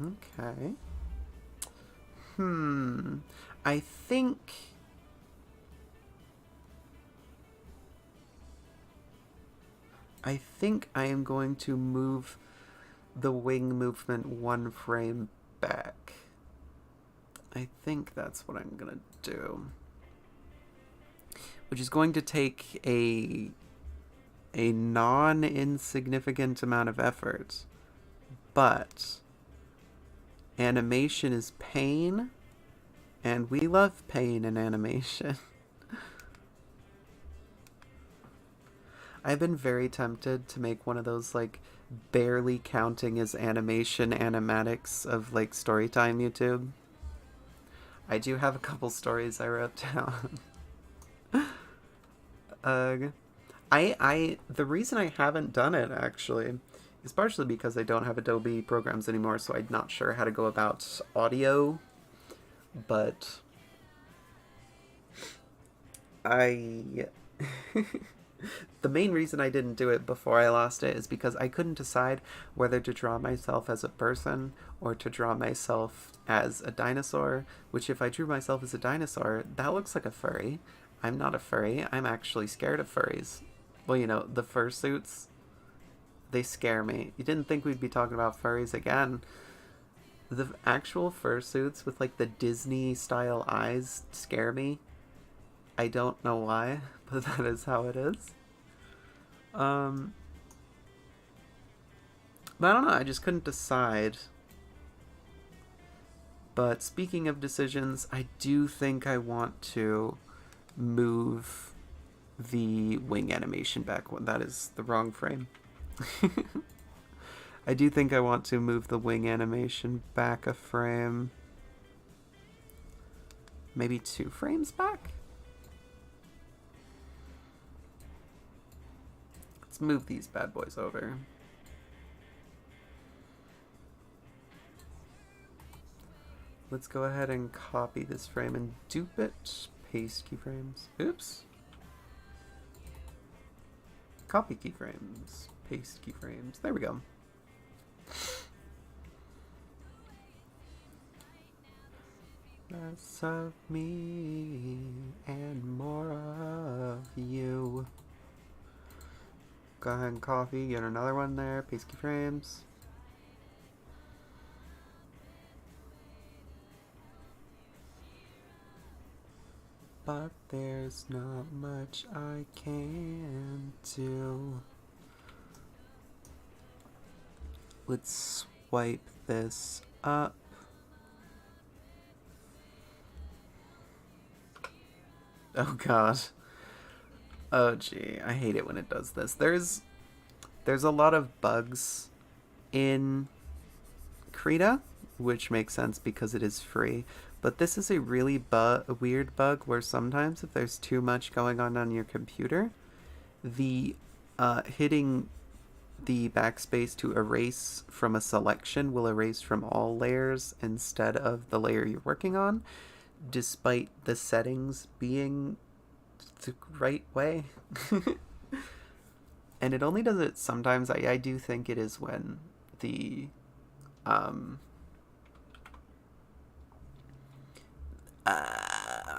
S1: Okay. I think I am going to move the wing movement one frame back. I think that's what I'm gonna do. Which is going to take a non-insignificant amount of effort. But animation is pain, and we love pain in animation. I've been very tempted to make one of those, like, barely counting as animation animatics of, like, Storytime YouTube. I do have a couple stories I wrote down. The reason I haven't done it, actually, is partially because I don't have Adobe programs anymore, so I'm not sure how to go about audio, but the main reason I didn't do it before I lost it is because I couldn't decide whether to draw myself as a person or to draw myself as a dinosaur, which if I drew myself as a dinosaur, that looks like a furry. I'm not a furry. I'm actually scared of furries. Well, you know, the fursuits, they scare me. You didn't think we'd be talking about furries again. The actual fursuits with, like, the Disney-style eyes scare me. I don't know why, but that is how it is. But I don't know, I just couldn't decide. But speaking of decisions, I do think I want to move the wing animation back. That is the wrong frame. I do think I want to move the wing animation back a frame. Maybe 2 frames back? Let's move these bad boys over. Let's go ahead and copy this frame and dupe it. Paste keyframes. Oops. Copy keyframes. Paste keyframes. There we go. Less of me and more of you. Go ahead and copy. Get another one there. Paste keyframes. But there's not much I can do. Let's swipe this up. Oh god. Oh gee, I hate it when it does this. There's a lot of bugs in Krita, which makes sense because it is free. But this is a really weird bug where sometimes if there's too much going on your computer, the hitting the backspace to erase from a selection will erase from all layers instead of the layer you're working on, despite the settings being the right way. And it only does it sometimes. I do think it is when the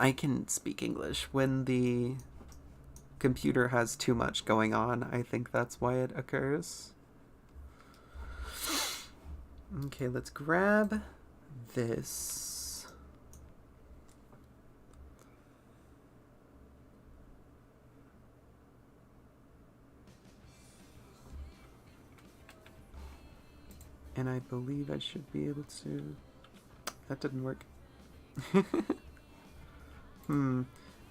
S1: I can speak English. When the computer has too much going on. I think that's why it occurs. Okay, let's grab this. And I believe I should be able to... That didn't work.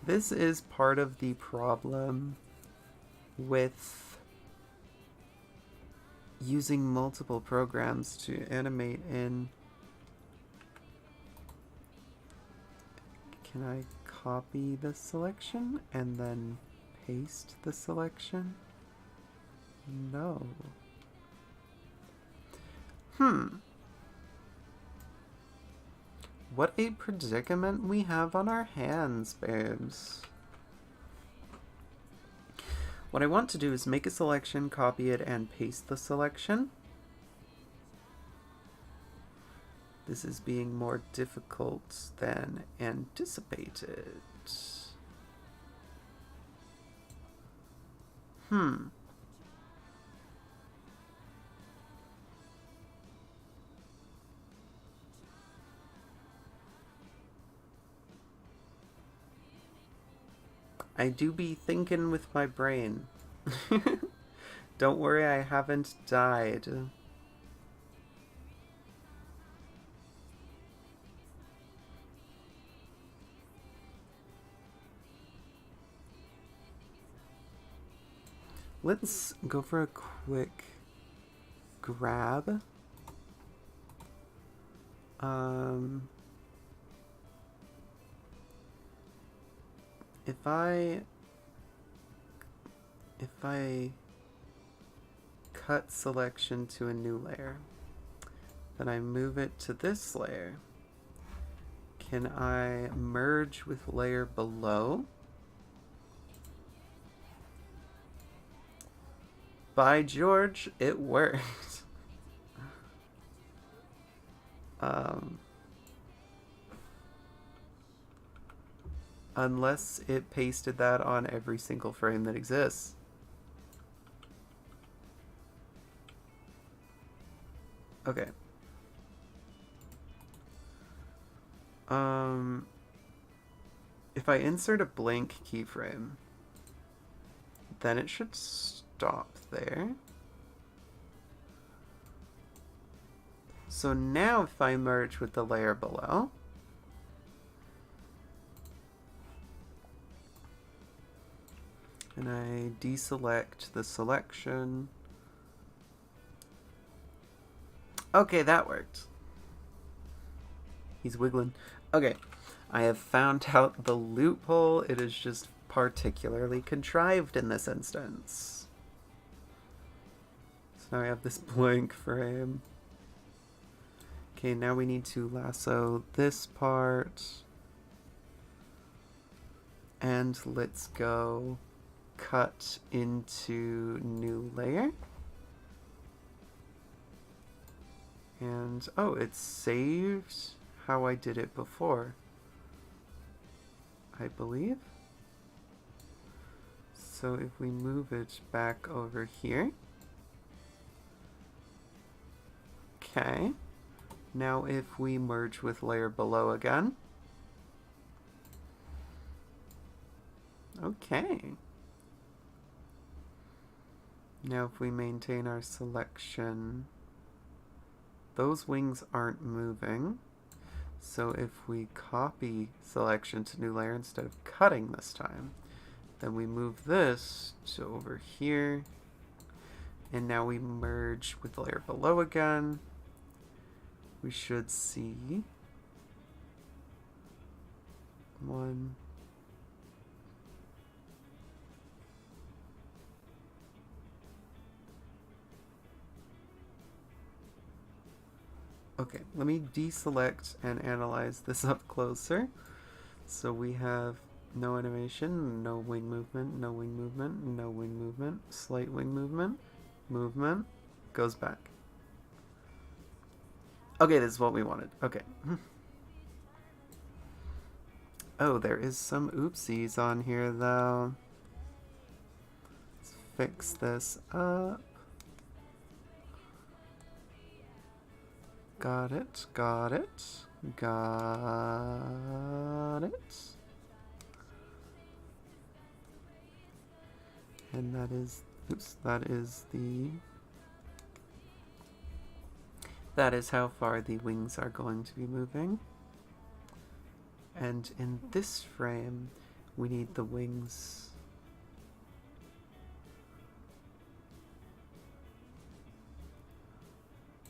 S1: This is part of the problem with using multiple programs to animate in. Can I copy the selection and then paste the selection? No. What a predicament we have on our hands, babes. What I want to do is make a selection, copy it, and paste the selection. This is being more difficult than anticipated. I do be thinking with my brain. Don't worry, I haven't died. Let's go for a quick grab. If I cut selection to a new layer, then I move it to this layer, can I merge with layer below? By George, it worked. Unless it pasted that on every single frame that exists. Okay. If I insert a blank keyframe, then it should stop there. So now if I merge with the layer below, and I deselect the selection. Okay, that worked. He's wiggling. Okay, I have found out the loophole. It is just particularly contrived in this instance. So now I have this blank frame. Okay, now we need to lasso this part. And let's go cut into new layer. And, oh, it's saved how I did it before, I believe. So if we move it back over here. Okay. Now if we merge with layer below again. Okay. Now if we maintain our selection, those wings aren't moving. So if we copy selection to new layer instead of cutting this time, then we move this to over here. And now we merge with the layer below again. We should see one. Okay, let me deselect and analyze this up closer. So we have no animation, no wing movement, no wing movement, no wing movement, slight wing movement, movement, goes back. Okay, this is what we wanted. Okay. Oh, there is some oopsies on here, though. fix this up. Got it, got it, got it. And that is, oops, that is how far the wings are going to be moving. And in this frame, we need the wings.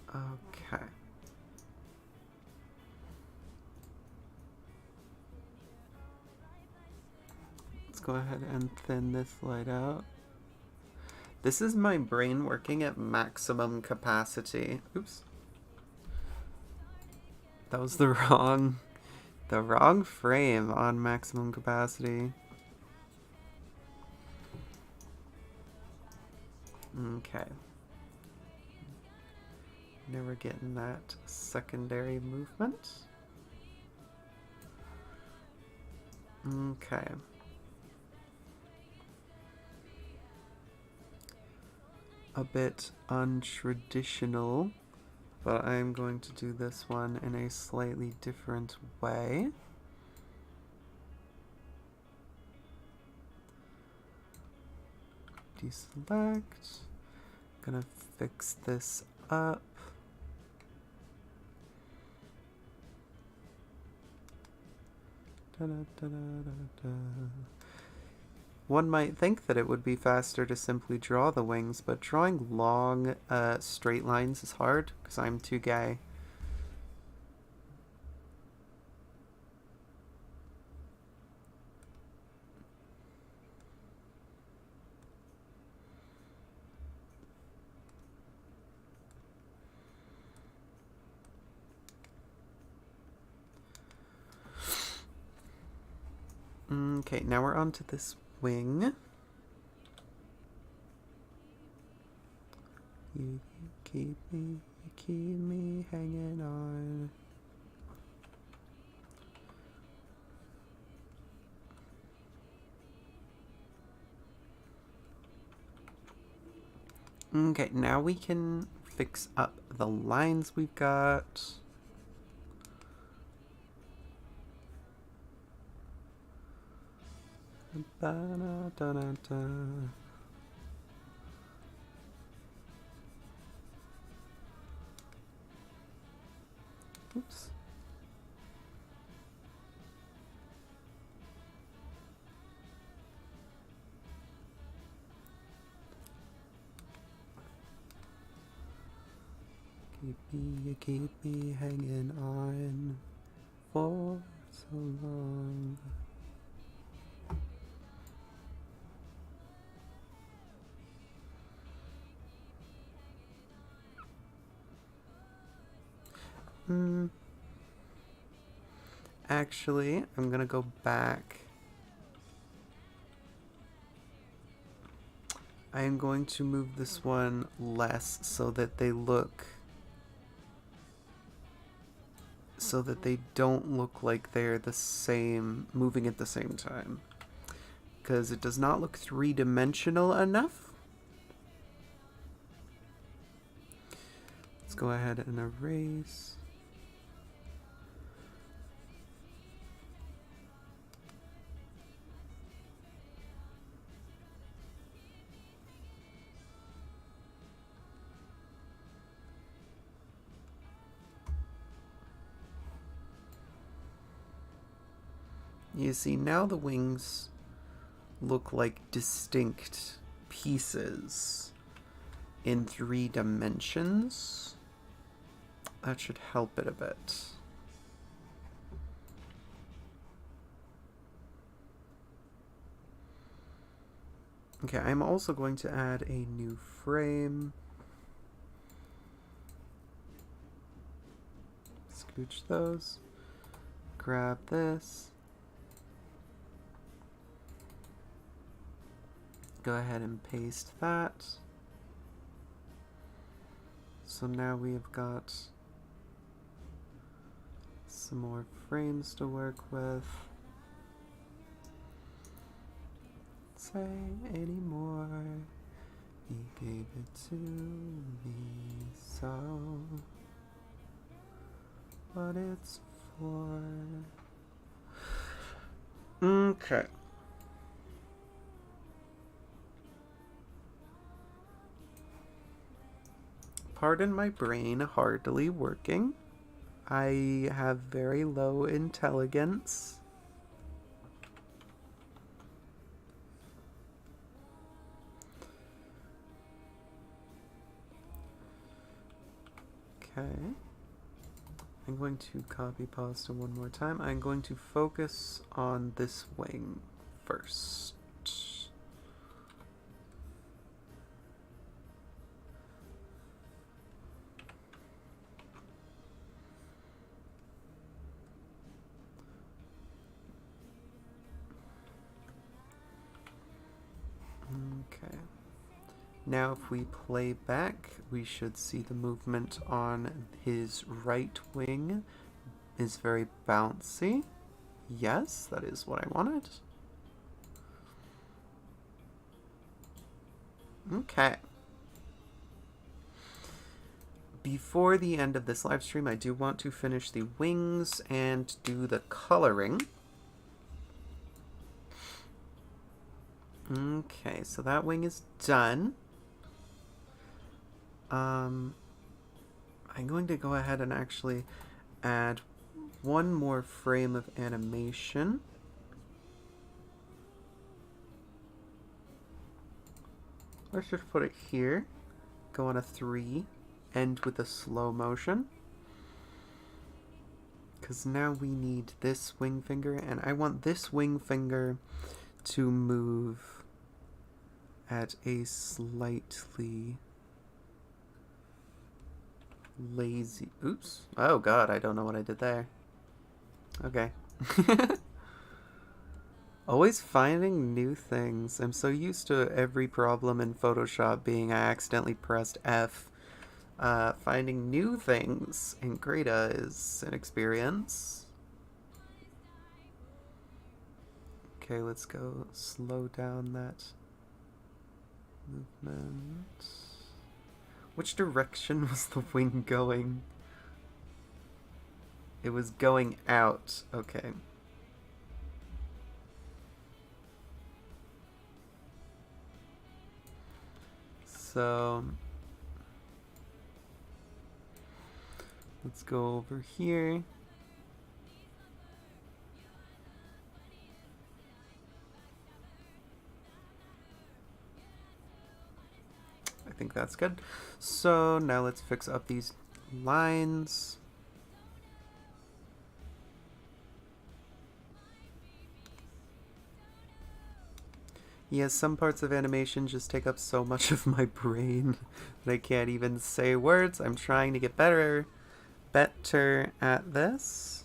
S1: Okay. Let's go ahead and thin this light out. This is my brain working at maximum capacity. Oops. That was the wrong frame on maximum capacity. Okay. Now we're getting that secondary movement. Okay. A bit untraditional, but I'm going to do this one in a slightly different way. Deselect. Gonna fix this up. Da, da, da, da, da. One might think that it would be faster to simply draw the wings, but drawing long, straight lines is hard, because I'm too gay. Okay, now we're on to this wing. You keep me hanging on. Okay, now we can fix up the lines we've got. Ba-da-da-da-da. Oops. Keep me hanging on for so long. Actually, I'm gonna go back. I am going to move this one less so that they don't look like they're the same, moving at the same time. Because it does not look three-dimensional enough. Let's go ahead and erase. You see, now the wings look like distinct pieces in 3 dimensions. That should help it a bit. Okay, I'm also going to add a new frame. Scooch those. Grab this. Go ahead and paste that. So now we've got some more frames to work with. Say any more. He gave it to me, so what it's for. Okay. Pardon my brain hardly working. I have very low intelligence. Okay. I'm going to copy pasta one more time. I'm going to focus on this wing first. Okay. Now if we play back, we should see the movement on his right wing is very bouncy. Yes, that is what I wanted. Okay. Before the end of this live stream, I do want to finish the wings and do the coloring. Okay, so that wing is done. I'm going to go ahead and actually add one more frame of animation. Let's just put it here. Go on a 3. End with a slow motion. Because now we need this wing finger, and I want this wing finger to move at a slightly lazy... Oops. Oh god, I don't know what I did there. Okay. Always finding new things. I'm so used to every problem in Photoshop being I accidentally pressed F. Finding new things in Krita is an experience. Okay, let's go slow down that movement. Which direction was the wing going? It was going out. Okay. So let's go over here. I think that's good. So now let's fix up these lines. Yeah, some parts of animation just take up so much of my brain that I can't even say words. I'm trying to get better at this.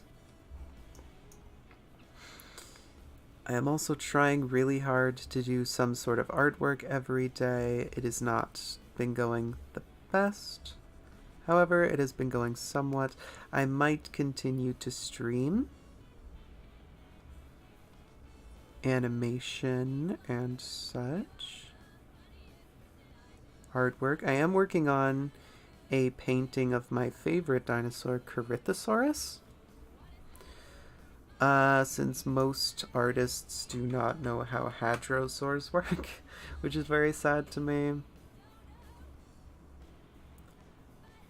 S1: I am also trying really hard to do some sort of artwork every day. It has not been going the best. However, it has been going somewhat. I might continue to stream animation and such. Artwork. I am working on a painting of my favorite dinosaur, Kritasaurus. Since most artists do not know how hadrosaurs work, which is very sad to me.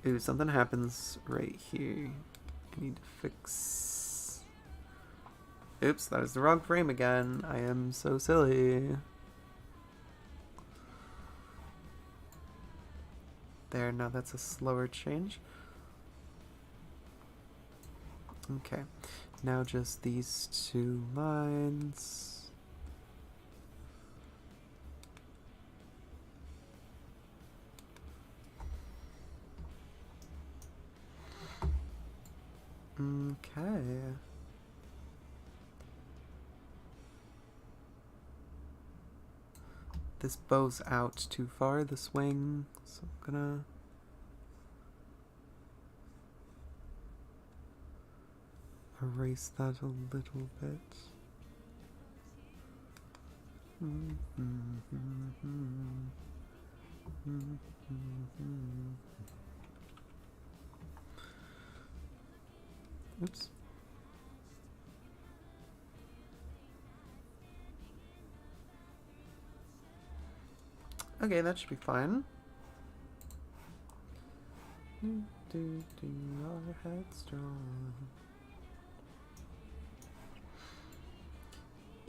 S1: Ooh, something happens right here. I need to fix... Oops, that is the wrong frame again. I am so silly. There, now that's a slower change. Okay, now just these 2 lines. Okay. This bows out too far, this wing, so I'm gonna... erase that a little bit. Oops. Okay, that should be fine. Our headstrong.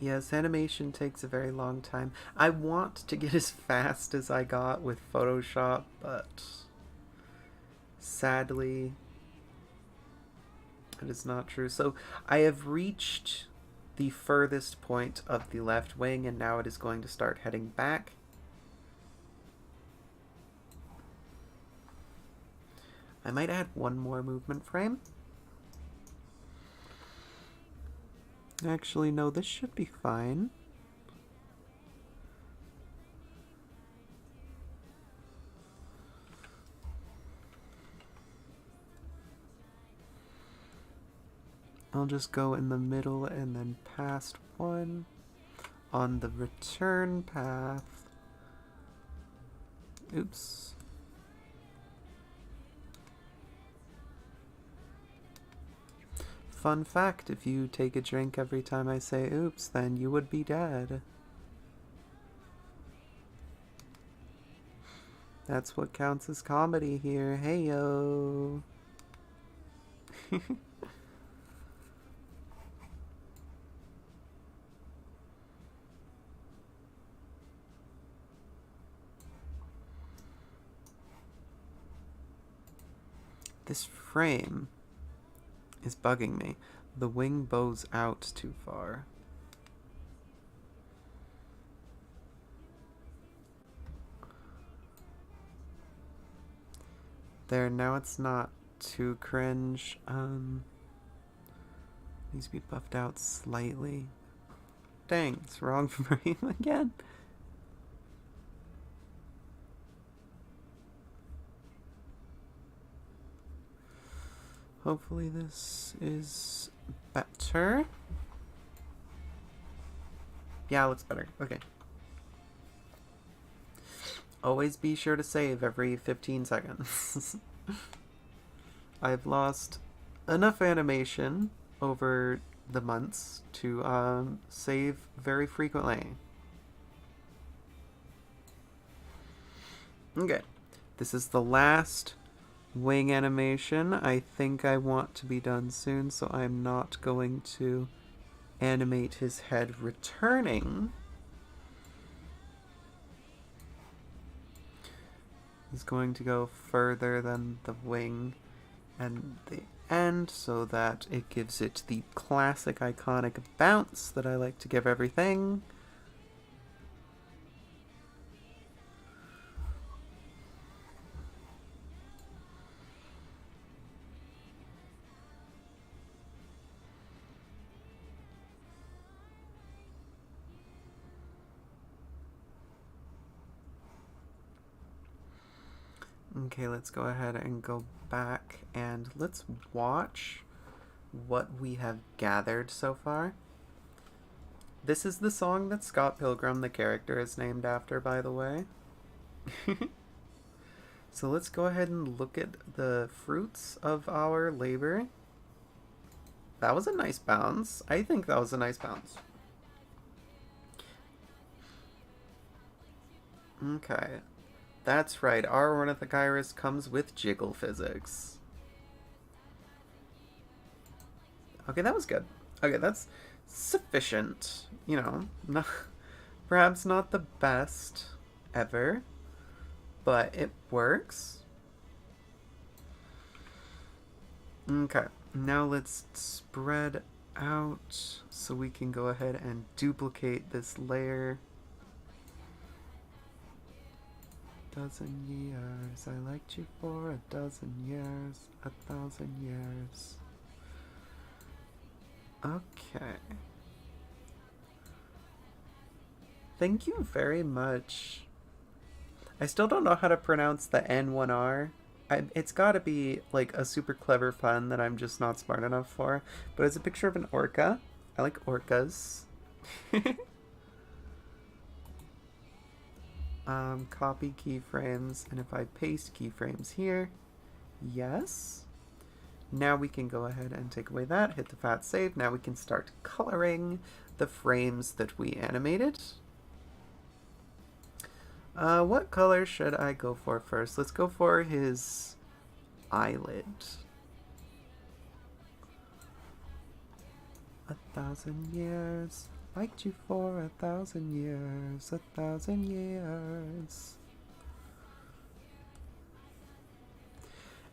S1: Yes, animation takes a very long time. I want to get as fast as I got with Photoshop, but sadly, it is not true. So I have reached the furthest point of the left wing, and now it is going to start heading back. I might add one more movement frame. Actually, no, this should be fine. I'll just go in the middle and then past one on the return path. Oops. Fun fact, if you take a drink every time I say oops, then you would be dead. That's what counts as comedy here. Hey-yo. This frame is bugging me. The wing bows out too far. There, now it's not too cringe. Needs to be buffed out slightly. Dang, it's wrong frame again. Hopefully this is better. Yeah, it looks better. Okay. Always be sure to save every 15 seconds. I've lost enough animation over the months to save very frequently. Okay. This is the last wing animation. I think I want to be done soon, so I'm not going to animate his head returning. He's going to go further than the wing and the end so that it gives it the classic iconic bounce that I like to give everything. Okay, let's go ahead and go back and let's watch what we have gathered so far. This is the song that Scott Pilgrim, the character, is named after, by the way. So let's go ahead and look at the fruits of our labor. That was a nice bounce. I think that was a nice bounce. Okay. That's right, our Ornithogyrus comes with jiggle physics. Okay, that was good. Okay, that's sufficient. You know, not, perhaps not the best ever, but it works. Okay, now let's spread out so we can go ahead and duplicate this layer. Dozen years, I liked you for a dozen years, 1,000 years. Okay. Thank you very much. I still don't know how to pronounce the N1R. It's gotta be like a super clever pun that I'm just not smart enough for. But it's a picture of an orca. I like orcas. Copy keyframes, and if I paste keyframes here, yes. Now we can go ahead and take away that, hit the fat save. Now we can start coloring the frames that we animated. What color should I go for first? Let's go for his eyelid. 1,000 years, liked you for 1,000 years, 1,000 years.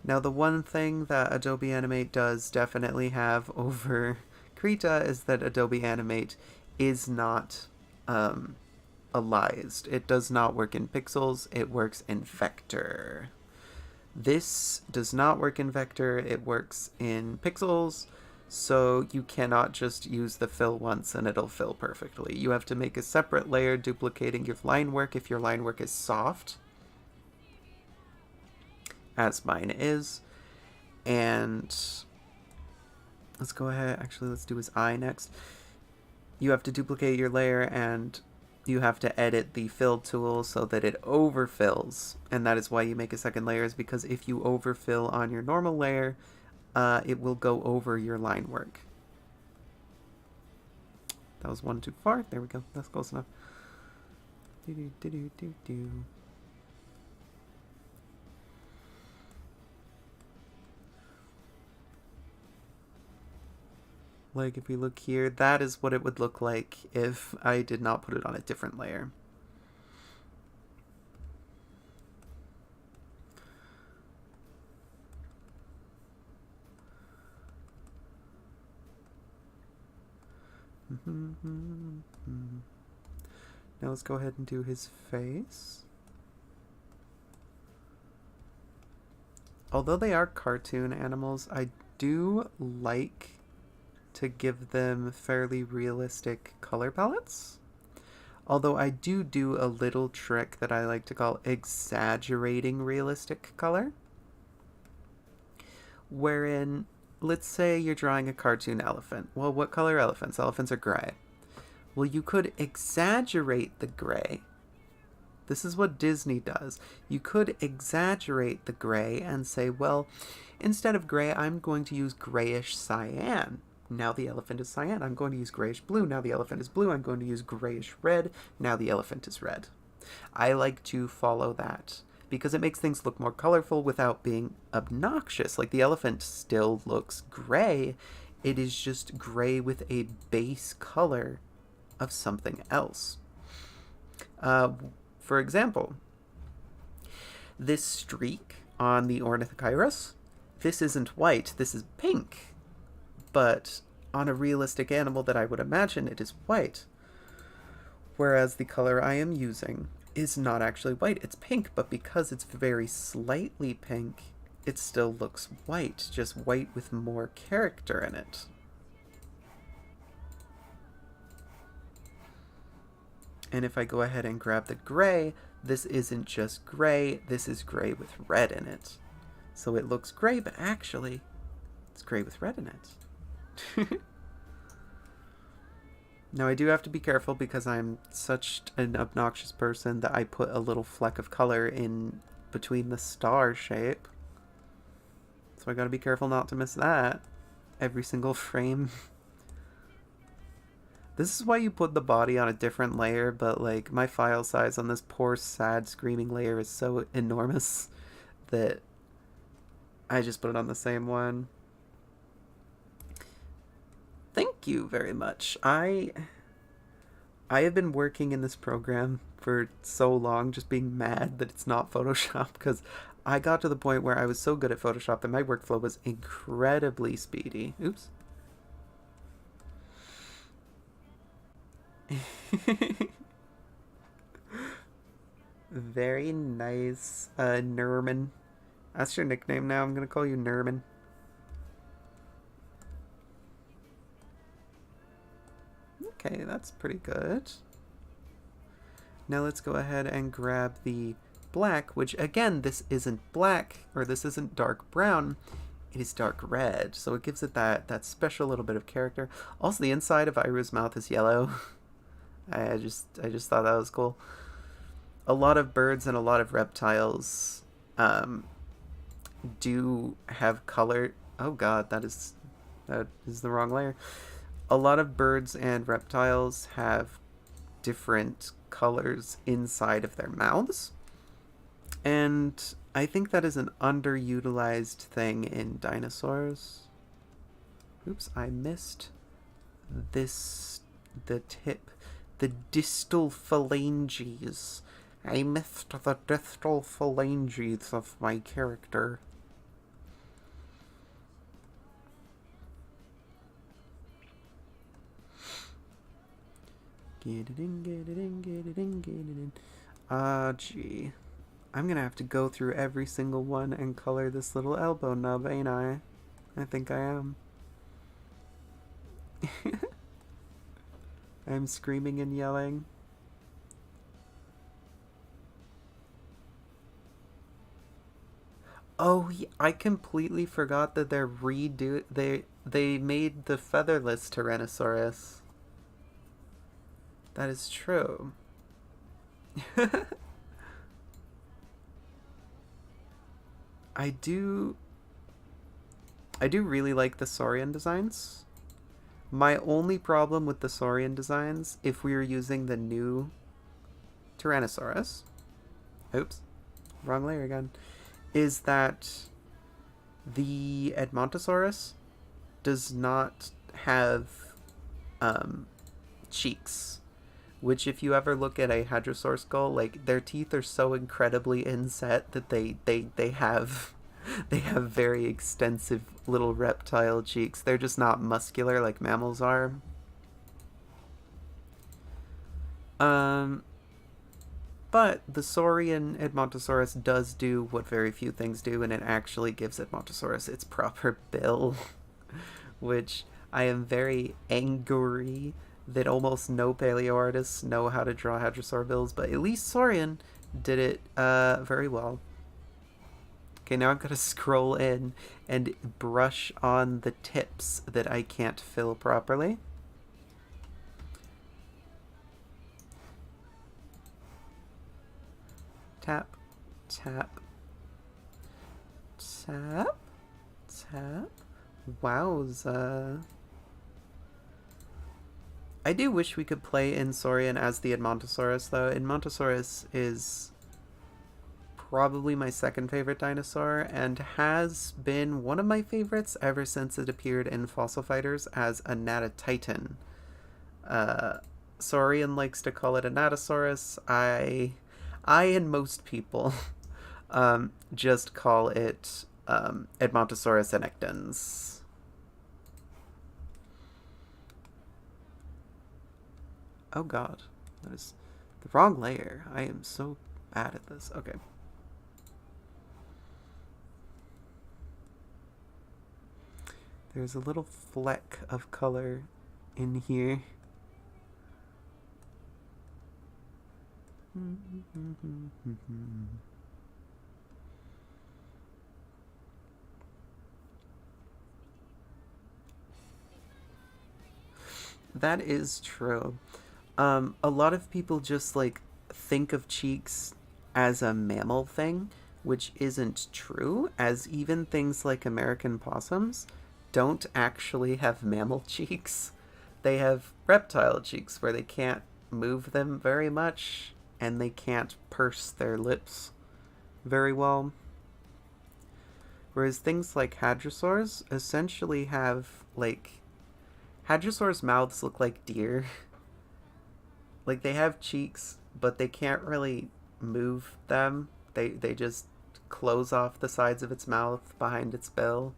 S1: Now the one thing that Adobe Animate does definitely have over Krita is that Adobe Animate is not aliased. It does not work in pixels, it works in vector. This does not work in vector, it works in pixels, so you cannot just use the fill once and it'll fill perfectly. You have to make a separate layer duplicating your line work if your line work is soft, as mine is. And let's go ahead, actually let's do his eye next. You have to duplicate your layer and you have to edit the fill tool so that it overfills, and that is why you make a second layer, is because if you overfill on your normal layer, it will go over your line work. That was one too far. There we go. That's close enough. Like, if we look here, that is what it would look like if I did not put it on a different layer. Now let's go ahead and do his face. Although they are cartoon animals, I do like to give them fairly realistic color palettes. Although I do a little trick that I like to call exaggerating realistic color. Wherein, let's say you're drawing a cartoon elephant. Well, what color are elephants? Elephants are gray. Well, you could exaggerate the gray. This is what Disney does. You could exaggerate the gray and say, well, instead of gray, I'm going to use grayish cyan. Now the elephant is cyan. I'm going to use grayish blue. Now the elephant is blue. I'm going to use grayish red. Now the elephant is red. I like to follow that because it makes things look more colorful without being obnoxious. Like, the elephant still looks gray. It is just gray with a base color of something else. For example, this streak on the Ornithocheirus, this isn't white, this is pink. But on a realistic animal that I would imagine, it is white. Whereas the color I am using is not actually white, it's pink, but because it's very slightly pink, it still looks white, just white with more character in it. And if I go ahead and grab the gray, this isn't just gray, this is gray with red in it. So it looks gray, but actually, it's gray with red in it. Now I do have to be careful because I'm such an obnoxious person that I put a little fleck of color in between the star shape. So I gotta be careful not to miss that every single frame. This is why you put the body on a different layer, but like my file size on this poor sad screaming layer is so enormous that I just put it on the same one. Thank you very much. I have been working in this program for so long, just being mad that it's not Photoshop, because I got to the point where I was so good at Photoshop that my workflow was incredibly speedy. Oops. Very nice, Nerman. That's your nickname now. I'm gonna call you Nerman. Okay, that's pretty good. Now let's go ahead and grab the black, which again, this isn't black, or this isn't dark brown. It is dark red, so it gives it that special little bit of character. Also, the inside of Iru's mouth is yellow. I just thought that was cool. a lot of birds and a lot of reptiles do have color. Oh god, that is the wrong layer. A lot of birds and reptiles have different colors inside of their mouths. And I think that is an underutilized thing in dinosaurs. Oops, I missed the tip. The distal phalanges. I missed the distal phalanges of my character. Get it in, get it in, get it in, get it in. Gee. I'm gonna have to go through every single one and color this little elbow nub, ain't I? I think I am. I'm screaming and yelling. Oh, yeah, I completely forgot that they made the featherless Tyrannosaurus. That is true. I do really like the Saurian designs. My only problem with the Saurian designs, if we were using the new Tyrannosaurus, oops, wrong layer again, is that the Edmontosaurus does not have cheeks. Which, if you ever look at a hadrosaur skull, like, their teeth are so incredibly inset that they have they have very extensive little reptile cheeks. They're just not muscular like mammals are. But the Saurian Edmontosaurus does do what very few things do, and it actually gives Edmontosaurus its proper bill, which I am very angry that almost no paleo artists know how to draw hadrosaur bills, but at least Saurian did it very well. Okay, now I've got to scroll in and brush on the tips that I can't fill properly. Tap, tap, tap, tap. Wowza. I do wish we could play in Saurian as the Edmontosaurus, though. Edmontosaurus is probably my second favorite dinosaur and has been one of my favorites ever since it appeared in Fossil Fighters as a Natatitan. Saurian likes to call it a Natosaurus. I and most people just call it Edmontosaurus annectens. Oh god, that is the wrong layer. I am so bad at this. Okay. There's a little fleck of color in here. That is true. A lot of people just like think of cheeks as a mammal thing, which isn't true, as even things like American possums don't actually have mammal cheeks. They have reptile cheeks where they can't move them very much and they can't purse their lips very well. Whereas things like hadrosaurs essentially have, like, hadrosaurs' mouths look like deer. Like, they have cheeks, but they can't really move them. They just close off the sides of its mouth behind its bill.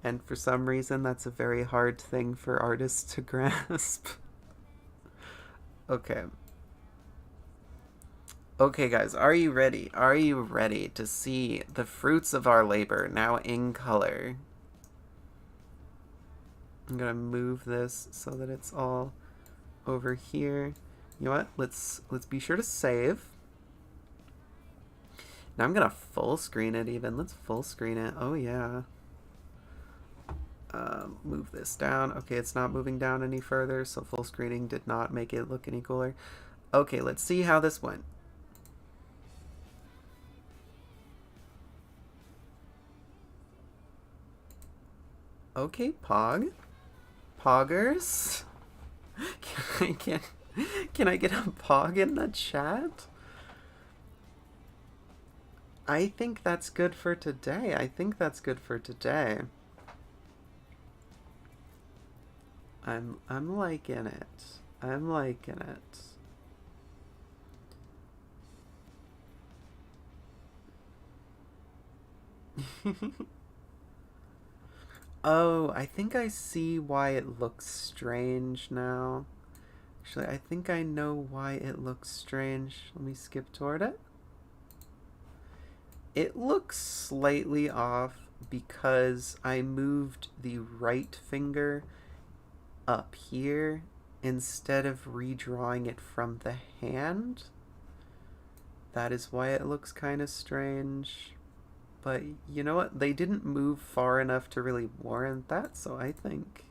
S1: And for some reason, that's a very hard thing for artists to grasp. Okay. Okay, guys, are you ready? Are you ready to see the fruits of our labor now in color? I'm gonna move this so that it's all over here. You know what? Let's be sure to save. Now I'm gonna full screen it even. Let's full screen it. Oh yeah. Move this down. Okay, it's not moving down any further, so full screening did not make it look any cooler. Okay, let's see how this went. Okay, Pog. Poggers? Can I get a Pog in the chat? I think that's good for today. I think that's good for today. I'm liking it. I'm liking it. Oh, I think I see why it looks strange now. Actually, I think I know why it looks strange. Let me skip toward it. It looks slightly off because I moved the right finger up here instead of redrawing it from the hand. That is why it looks kind of strange. But you know what? They didn't move far enough to really warrant that, so I think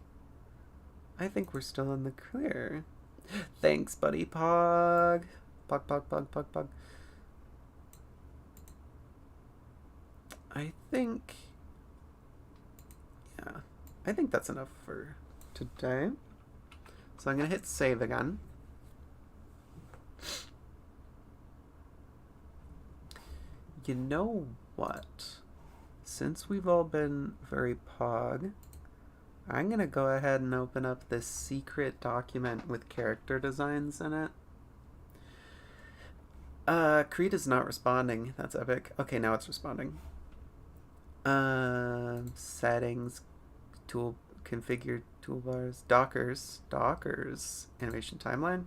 S1: we're still in the clear. Thanks, buddy Pog. Pog. I think that's enough for today. So I'm gonna hit save again. You know what? Since we've all been very Pog, I'm gonna go ahead and open up this secret document with character designs in it. Krita's not responding. That's epic. Okay, now it's responding. Settings, tool, configure toolbars, Dockers, animation timeline.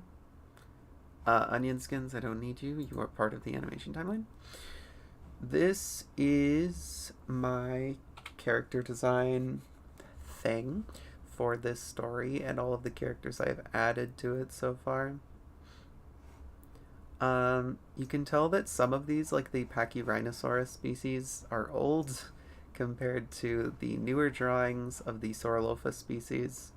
S1: Onion skins, I don't need you. You are part of the animation timeline. This is my character design thing for this story and all of the characters I've added to it so far. You can tell that some of these, like the Pachyrhinosaurus species, are old compared to the newer drawings of the Saurolophus species.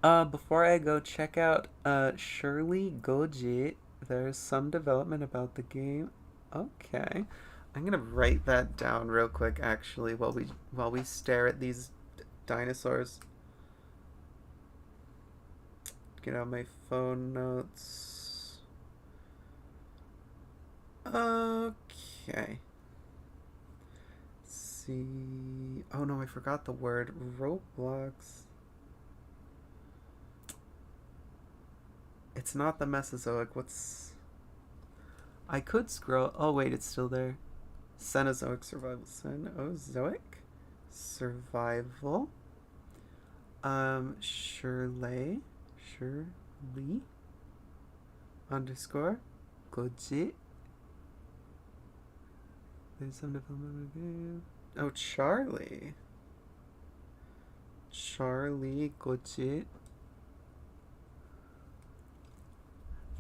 S1: Before I go, check out Shirley Goji. There's some development about the game. Okay. I'm gonna write that down real quick actually while we stare at these dinosaurs. Get out my phone notes. Okay. Let's see. Oh no, I forgot the word. Roblox. It's not the Mesozoic. What's... I could scroll. Oh wait, it's still there. Cenozoic survival. Cenozoic survival. Shirley underscore Goji. There's some development game. Oh, Charlie Goji.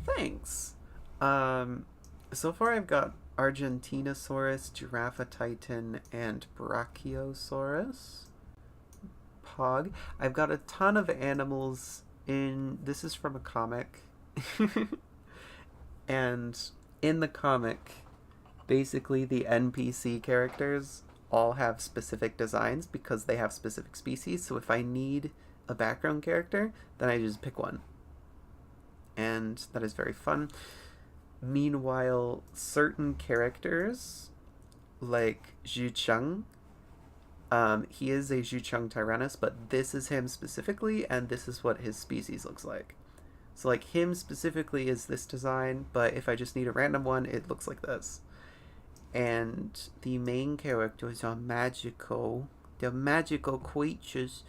S1: Thanks. So far I've got Argentinosaurus, Giraffatitan, and Brachiosaurus. Pog. I've got a ton of animals in... This is from a comic. And in the comic, basically the NPC characters all have specific designs because they have specific species. So if I need a background character, then I just pick one. And that is very fun. Meanwhile, certain characters, like Zhucheng, he is a Zhucheng Tyrannus, but this is him specifically, and this is what his species looks like. So, like, him specifically is this design, but if I just need a random one, it looks like this. And the main characters are magical. They're magical creatures.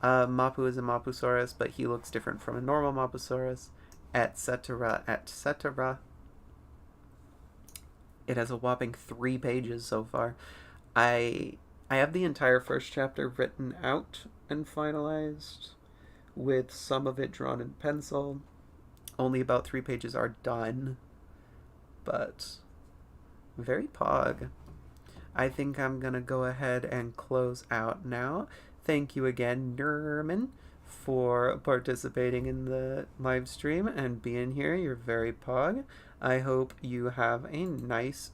S1: Mapu is a Mapusaurus, but he looks different from a normal Mapusaurus, etc., etc. It has a whopping 3 pages so far. I have the entire first chapter written out and finalized, with some of it drawn in pencil. Only about 3 pages are done, but very Pog. I think I'm gonna go ahead and close out now. Thank you again, Nerman, for participating in the live stream and being here. You're very Pog. I hope you have a nice